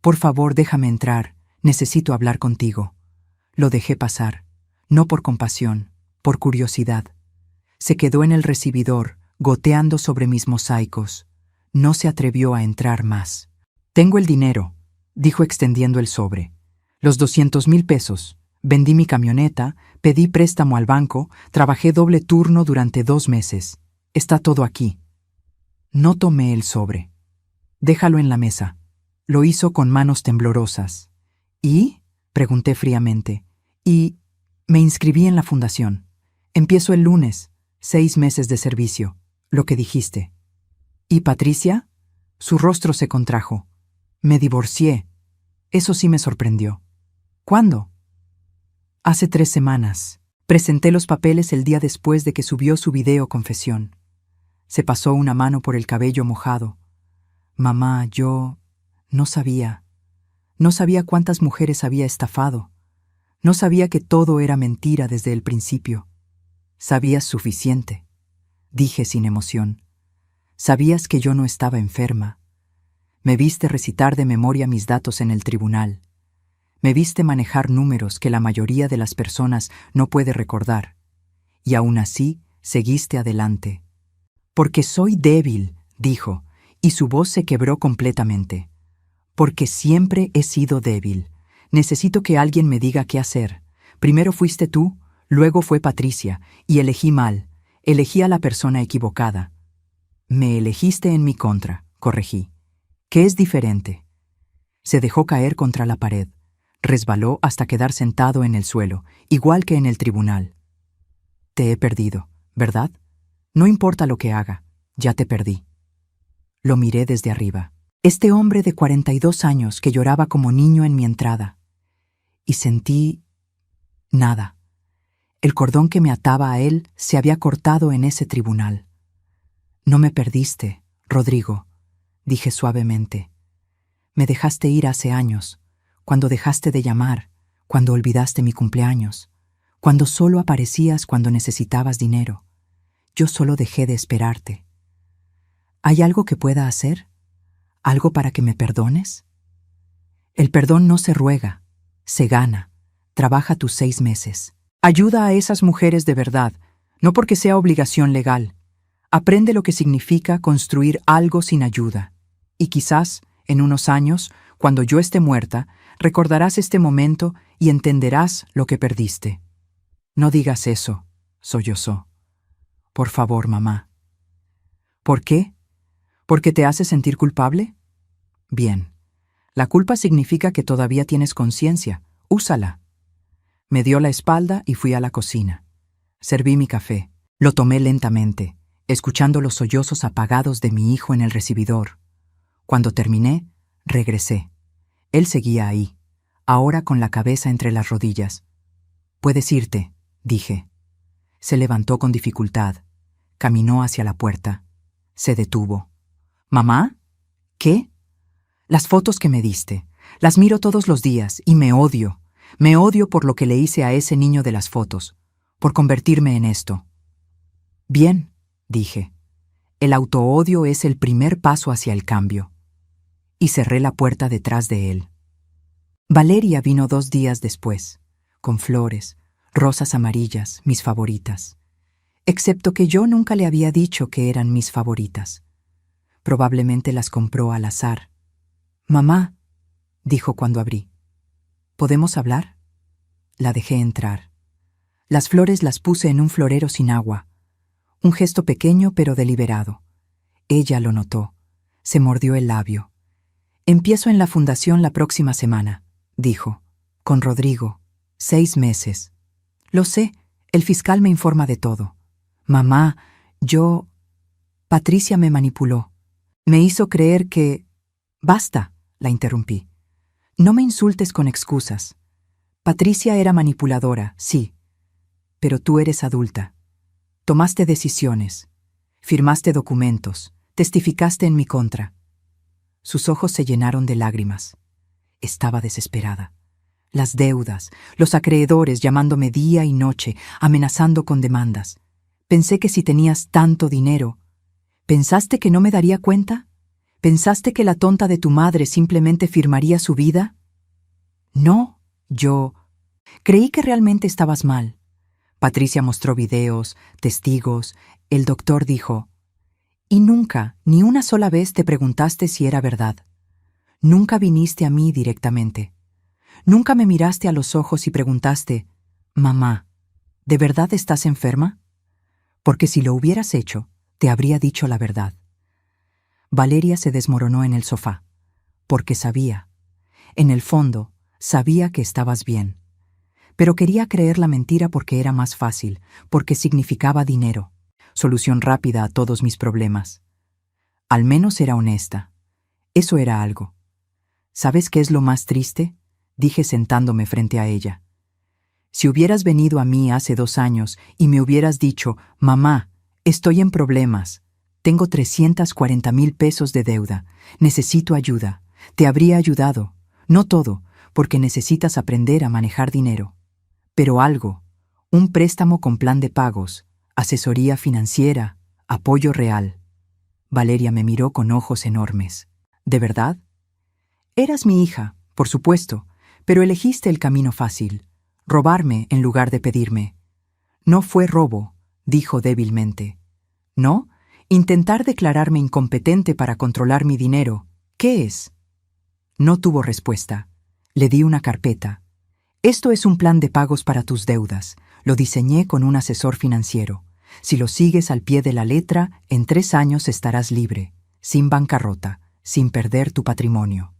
«Por favor, déjame entrar, necesito hablar contigo». Lo dejé pasar, no por compasión, por curiosidad. Se quedó en el recibidor, goteando sobre mis mosaicos. No se atrevió a entrar más. «Tengo el dinero», dijo extendiendo el sobre. «Los 200,000 pesos. Vendí mi camioneta, pedí préstamo al banco, trabajé doble turno durante 2 meses. Está todo aquí». No tomé el sobre. «Déjalo en la mesa». Lo hizo con manos temblorosas. «¿Y?», pregunté fríamente. «Y me inscribí en la fundación. Empiezo el lunes, 6 meses de servicio, lo que dijiste». «¿Y Patricia?». Su rostro se contrajo. «Me divorcié». Eso sí me sorprendió. «¿Cuándo?». «Hace 3 semanas. Presenté los papeles el día después de que subió su video confesión». Se pasó una mano por el cabello mojado. «Mamá, yo no sabía. No sabía cuántas mujeres había estafado. No sabía que todo era mentira desde el principio». «Sabías suficiente», dije sin emoción. «Sabías que yo no estaba enferma. Me viste recitar de memoria mis datos en el tribunal. Me viste manejar números que la mayoría de las personas no puede recordar. Y aún así, seguiste adelante». «Porque soy débil», dijo, y su voz se quebró completamente. «Porque siempre he sido débil. Necesito que alguien me diga qué hacer. Primero fuiste tú, luego fue Patricia, y elegí mal. Elegí a la persona equivocada». «Me elegiste en mi contra», corregí. «¿Qué es diferente?». Se dejó caer contra la pared. Resbaló hasta quedar sentado en el suelo, igual que en el tribunal. «Te he perdido, ¿verdad? No importa lo que haga, ya te perdí». Lo miré desde arriba. Este hombre de 42 años que lloraba como niño en mi entrada. Y sentí nada. El cordón que me ataba a él se había cortado en ese tribunal. «No me perdiste, Rodrigo», dije suavemente. «Me dejaste ir hace años, cuando dejaste de llamar, cuando olvidaste mi cumpleaños, cuando solo aparecías cuando necesitabas dinero. Yo solo dejé de esperarte. ¿Hay algo que pueda hacer? ¿Algo para que me perdones?». «El perdón no se ruega, se gana. Trabaja tus 6 meses. Ayuda a esas mujeres de verdad, no porque sea obligación legal. Aprende lo que significa construir algo sin ayuda. Y quizás, en unos años, cuando yo esté muerta, recordarás este momento y entenderás lo que perdiste». «No digas eso», sollozó. «Por favor, mamá». «¿Por qué? ¿Porque te hace sentir culpable? Bien. La culpa significa que todavía tienes conciencia. Úsala». Me dio la espalda y fui a la cocina. Serví mi café. Lo tomé lentamente, escuchando los sollozos apagados de mi hijo en el recibidor. Cuando terminé, regresé. Él seguía ahí, ahora con la cabeza entre las rodillas. «Puedes irte», dije. Se levantó con dificultad. Caminó hacia la puerta. Se detuvo. «¿Mamá? ¿Qué?». «Las fotos que me diste. Las miro todos los días y me odio. Me odio por lo que le hice a ese niño de las fotos, por convertirme en esto». «Bien», dije. «El autoodio es el primer paso hacia el cambio». Y cerré la puerta detrás de él. Valeria vino 2 días después, con flores, rosas amarillas, mis favoritas. Excepto que yo nunca le había dicho que eran mis favoritas. Probablemente las compró al azar. «Mamá», dijo cuando abrí. «¿Podemos hablar?». La dejé entrar. Las flores las puse en un florero sin agua. Un gesto pequeño pero deliberado. Ella lo notó. Se mordió el labio. «Empiezo en la fundación la próxima semana», dijo. «Con Rodrigo. 6 meses. Lo sé, el fiscal me informa de todo. Mamá, Patricia me manipuló. Me hizo creer que...». «Basta», la interrumpí. «No me insultes con excusas. Patricia era manipuladora, sí. Pero tú eres adulta. Tomaste decisiones. Firmaste documentos. Testificaste en mi contra». Sus ojos se llenaron de lágrimas. Estaba desesperada. Las deudas, los acreedores llamándome día y noche, amenazando con demandas. Pensé que si tenías tanto dinero... ¿Pensaste que no me daría cuenta? ¿Pensaste que la tonta de tu madre simplemente firmaría su vida? No, yo... Creí que realmente estabas mal. Patricia mostró videos, testigos. El doctor dijo... Y nunca, ni una sola vez te preguntaste si era verdad. Nunca viniste a mí directamente. Nunca me miraste a los ojos y preguntaste, «Mamá, ¿de verdad estás enferma?» Porque si lo hubieras hecho, te habría dicho la verdad. Valeria se desmoronó en el sofá, porque sabía. En el fondo, sabía que estabas bien. Pero quería creer la mentira porque era más fácil, porque significaba dinero, solución rápida a todos mis problemas. Al menos era honesta. Eso era algo. ¿Sabes qué es lo más triste?, dije sentándome frente a ella. Si hubieras venido a mí hace 2 años y me hubieras dicho, «Mamá, estoy en problemas. Tengo 340,000 pesos de deuda. Necesito ayuda», te habría ayudado. No todo, porque necesitas aprender a manejar dinero. Pero algo, un préstamo con plan de pagos, asesoría financiera, apoyo real. Valeria me miró con ojos enormes. ¿De verdad? Eras mi hija, por supuesto, pero elegiste el camino fácil, robarme en lugar de pedirme. No fue robo, dijo débilmente. ¿No? Intentar declararme incompetente para controlar mi dinero. ¿Qué es? No tuvo respuesta. Le di una carpeta. Esto es un plan de pagos para tus deudas. Lo diseñé con un asesor financiero. Si lo sigues al pie de la letra, en 3 años estarás libre, sin bancarrota, sin perder tu patrimonio.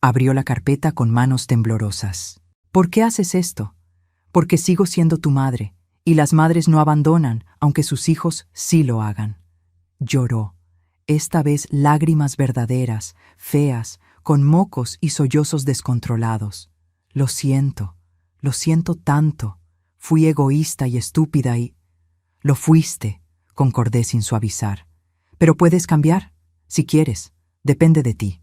Abrió la carpeta con manos temblorosas. ¿Por qué haces esto? Porque sigo siendo tu madre, y las madres no abandonan, aunque sus hijos sí lo hagan. Lloró, esta vez lágrimas verdaderas, feas, con mocos y sollozos descontrolados. Lo siento tanto. Fui egoísta y estúpida y... Lo fuiste, concordé sin suavizar. Pero puedes cambiar, si quieres, depende de ti.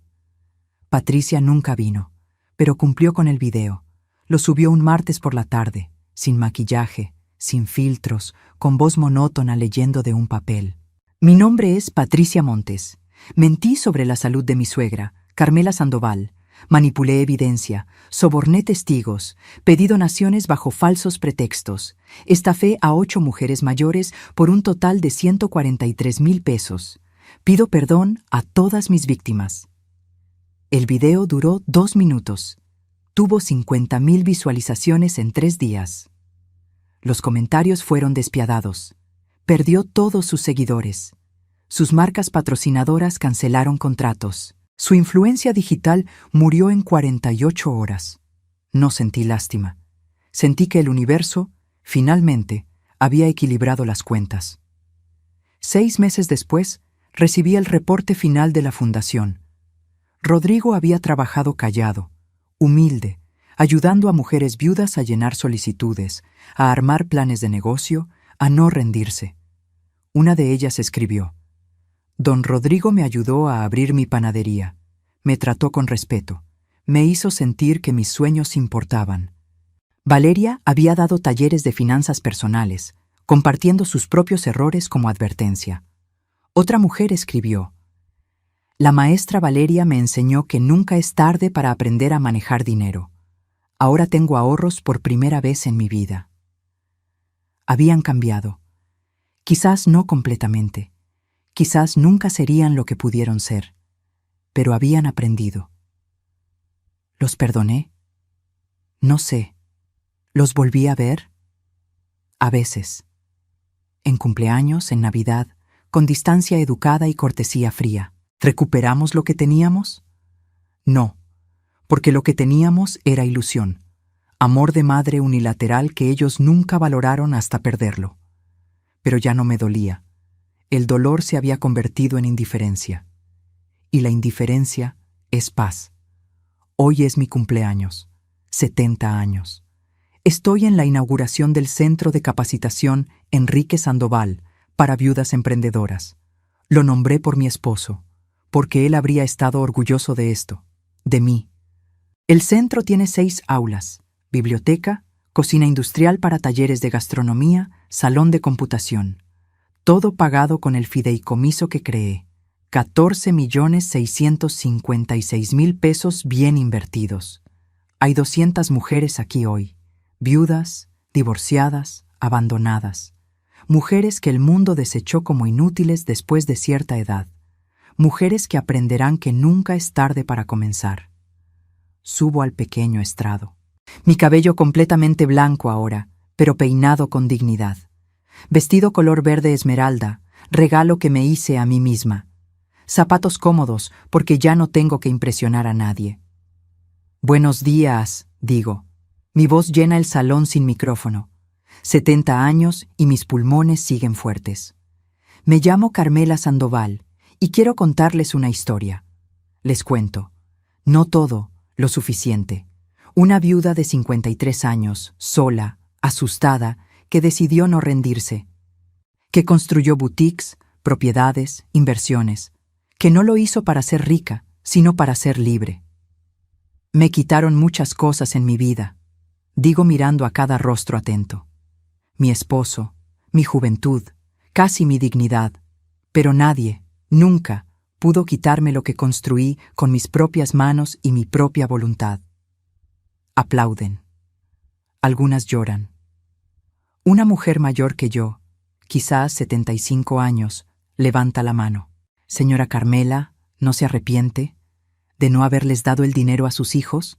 Patricia nunca vino, pero cumplió con el video. Lo subió un martes por la tarde, sin maquillaje, sin filtros, con voz monótona leyendo de un papel. Mi nombre es Patricia Montes. Mentí sobre la salud de mi suegra, Carmela Sandoval. Manipulé evidencia, soborné testigos, pedí donaciones bajo falsos pretextos. Estafé a 8 mujeres mayores por un total de 143,000 pesos. Pido perdón a todas mis víctimas. El video duró 2 minutos. Tuvo 50,000 visualizaciones en 3 días. Los comentarios fueron despiadados. Perdió todos sus seguidores. Sus marcas patrocinadoras cancelaron contratos. Su influencia digital murió en 48 horas. No sentí lástima. Sentí que el universo, finalmente, había equilibrado las cuentas. 6 meses después, recibí el reporte final de la fundación. Rodrigo había trabajado callado, humilde, ayudando a mujeres viudas a llenar solicitudes, a armar planes de negocio, a no rendirse. Una de ellas escribió: «Don Rodrigo me ayudó a abrir mi panadería. Me trató con respeto. Me hizo sentir que mis sueños importaban». Valeria había dado talleres de finanzas personales, compartiendo sus propios errores como advertencia. Otra mujer escribió: «La maestra Valeria me enseñó que nunca es tarde para aprender a manejar dinero. Ahora tengo ahorros por primera vez en mi vida». Habían cambiado. Quizás no completamente. Quizás nunca serían lo que pudieron ser, pero habían aprendido. ¿Los perdoné? No sé. ¿Los volví a ver? A veces. En cumpleaños, en Navidad, con distancia educada y cortesía fría. ¿Recuperamos lo que teníamos? No, porque lo que teníamos era ilusión, amor de madre unilateral que ellos nunca valoraron hasta perderlo. Pero ya no me dolía. El dolor se había convertido en indiferencia. Y la indiferencia es paz. Hoy es mi cumpleaños, 70 años. Estoy en la inauguración del Centro de Capacitación Enrique Sandoval para viudas emprendedoras. Lo nombré por mi esposo, porque él habría estado orgulloso de esto, de mí. El centro tiene 6 aulas, biblioteca, cocina industrial para talleres de gastronomía, salón de computación. Todo pagado con el fideicomiso que creé. 14,656,000 pesos bien invertidos. Hay 200 mujeres aquí hoy, viudas, divorciadas, abandonadas. mujeres que el mundo desechó como inútiles después de cierta edad, mujeres que aprenderán que nunca es tarde para comenzar. Subo al pequeño estrado. Mi cabello completamente blanco ahora, pero peinado con dignidad. Vestido color verde esmeralda, regalo que me hice a mí misma. Zapatos cómodos, porque ya no tengo que impresionar a nadie. Buenos días, digo. Mi voz llena el salón sin micrófono. 70 años y mis pulmones siguen fuertes. Me llamo Carmela Sandoval y quiero contarles una historia. Les cuento. No todo, lo suficiente. Una viuda de 53 años, sola, asustada, que decidió no rendirse. Que construyó boutiques, propiedades, inversiones. Que no lo hizo para ser rica, sino para ser libre. Me quitaron muchas cosas en mi vida, digo mirando a cada rostro atento. Mi esposo, mi juventud, casi mi dignidad, pero nadie, nunca, pudo quitarme lo que construí con mis propias manos y mi propia voluntad. Aplauden. Algunas lloran. Una mujer mayor que yo, quizás 75 años, levanta la mano. Señora Carmela, ¿no se arrepiente de no haberles dado el dinero a sus hijos?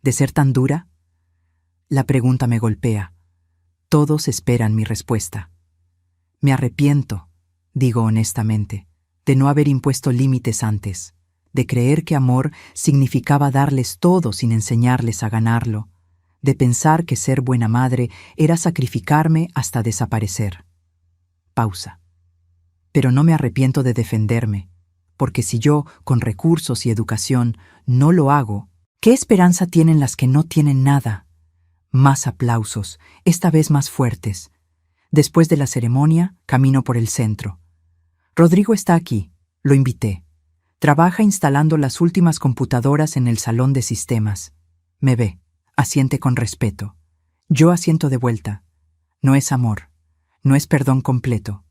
¿De ser tan dura? La pregunta me golpea. Todos esperan mi respuesta. Me arrepiento, digo honestamente, de no haber impuesto límites antes, de creer que amor significaba darles todo sin enseñarles a ganarlo, de pensar que ser buena madre era sacrificarme hasta desaparecer. Pausa. Pero no me arrepiento de defenderme, porque si yo, con recursos y educación, no lo hago, ¿qué esperanza tienen las que no tienen nada? Más aplausos, esta vez más fuertes. Después de la ceremonia, camino por el centro. Rodrigo está aquí, lo invité. Trabaja instalando las últimas computadoras en el salón de sistemas. Me ve, asiente con respeto. Yo asiento de vuelta. No es amor, no es perdón completo.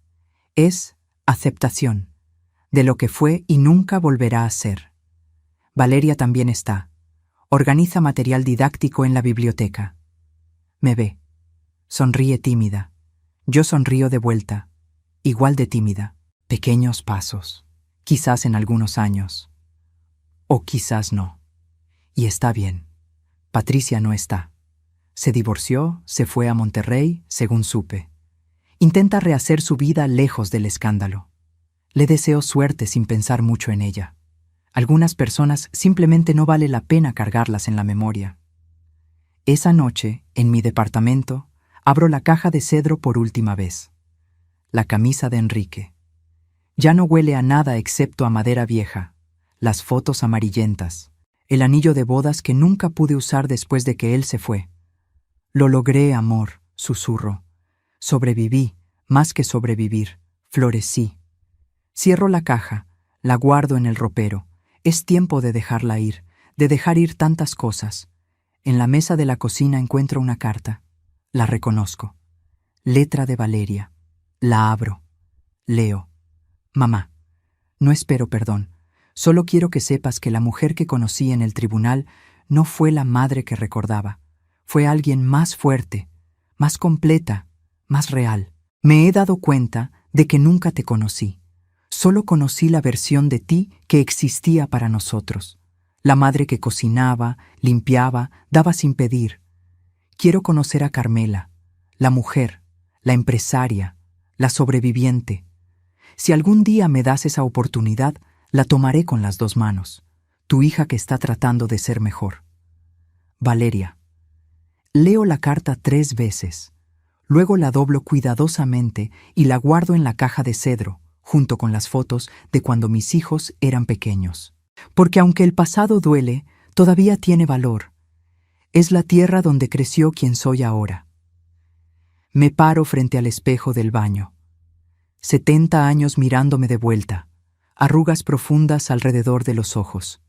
Es aceptación de lo que fue y nunca volverá a ser. Valeria también está. Organiza material didáctico en la biblioteca. Me ve. Sonríe tímida. Yo sonrío de vuelta, igual de tímida. Pequeños pasos. Quizás en algunos años. O quizás no. Y está bien. Patricia no está. Se divorció, se fue a Monterrey, según supe. Intenta rehacer su vida lejos del escándalo. Le deseo suerte sin pensar mucho en ella. Algunas personas simplemente no vale la pena cargarlas en la memoria. Esa noche, en mi departamento, abro la caja de cedro por última vez. La camisa de Enrique. Ya no huele a nada excepto a madera vieja, las fotos amarillentas, el anillo de bodas que nunca pude usar después de que él se fue. Lo logré, amor, susurro. Sobreviví, más que sobrevivir, florecí. Cierro la caja, la guardo en el ropero. Es tiempo de dejarla ir, de dejar ir tantas cosas. En la mesa de la cocina encuentro una carta. La reconozco. Letra de Valeria. La abro. Leo. Mamá, no espero perdón. Solo quiero que sepas que la mujer que conocí en el tribunal no fue la madre que recordaba. Fue alguien más fuerte, más completa, más real. Me he dado cuenta de que nunca te conocí. Solo conocí la versión de ti que existía para nosotros. La madre que cocinaba, limpiaba, daba sin pedir. Quiero conocer a Carmela, la mujer, la empresaria, la sobreviviente. Si algún día me das esa oportunidad, la tomaré con las dos manos. Tu hija que está tratando de ser mejor. Valeria. Leo la carta 3 veces. Luego la doblo cuidadosamente y la guardo en la caja de cedro, junto con las fotos de cuando mis hijos eran pequeños. Porque aunque el pasado duele, todavía tiene valor. Es la tierra donde creció quien soy ahora. Me paro frente al espejo del baño. 70 años mirándome de vuelta, arrugas profundas alrededor de los ojos,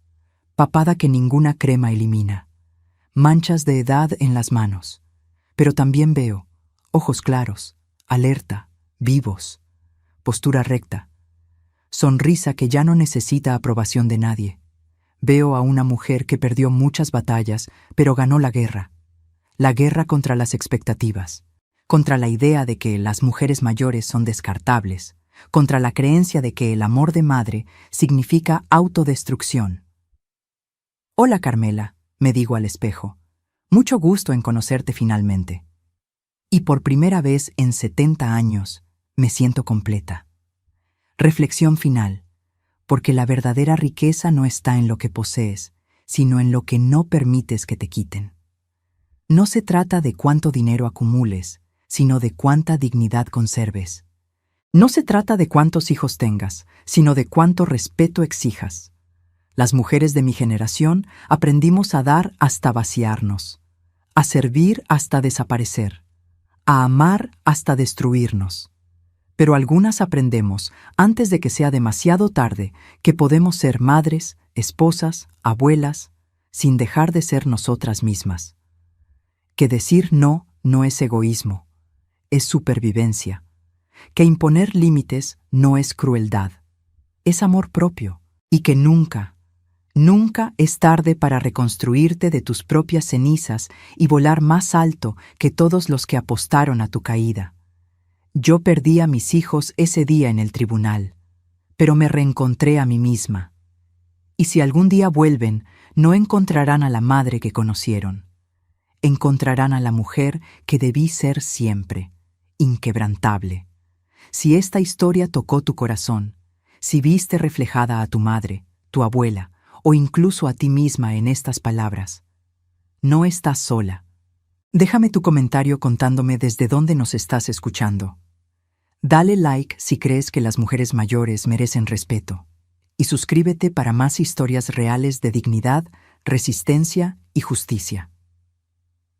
papada que ninguna crema elimina, manchas de edad en las manos. Pero también veo ojos claros, alerta, vivos, postura recta, sonrisa que ya no necesita aprobación de nadie. Veo a una mujer que perdió muchas batallas, pero ganó la guerra contra las expectativas. contra la idea de que las mujeres mayores son descartables, contra la creencia de que el amor de madre significa autodestrucción. Hola, Carmela, me digo al espejo. Mucho gusto en conocerte finalmente. Y por primera vez en 70 años me siento completa. Reflexión final, porque la verdadera riqueza no está en lo que posees, sino en lo que no permites que te quiten. No se trata de cuánto dinero acumules, sino de cuánta dignidad conserves. No se trata de cuántos hijos tengas, sino de cuánto respeto exijas. Las mujeres de mi generación aprendimos a dar hasta vaciarnos, a servir hasta desaparecer, a amar hasta destruirnos. Pero algunas aprendemos, antes de que sea demasiado tarde, que podemos ser madres, esposas, abuelas, sin dejar de ser nosotras mismas. Que decir no no es egoísmo, es supervivencia. Que imponer límites no es crueldad, es amor propio. Y que nunca, nunca es tarde para reconstruirte de tus propias cenizas y volar más alto que todos los que apostaron a tu caída. Yo perdí a mis hijos ese día en el tribunal, pero me reencontré a mí misma. Y si algún día vuelven, no encontrarán a la madre que conocieron. Encontrarán a la mujer que debí ser siempre, inquebrantable. Si esta historia tocó tu corazón, si viste reflejada a tu madre, tu abuela, o incluso a ti misma en estas palabras, no estás sola. Déjame tu comentario contándome desde dónde nos estás escuchando. Dale like si crees que las mujeres mayores merecen respeto. Y suscríbete para más historias reales de dignidad, resistencia y justicia.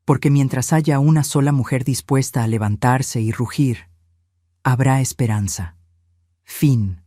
Porque mientras haya una sola mujer dispuesta a levantarse y rugir, habrá esperanza. Fin.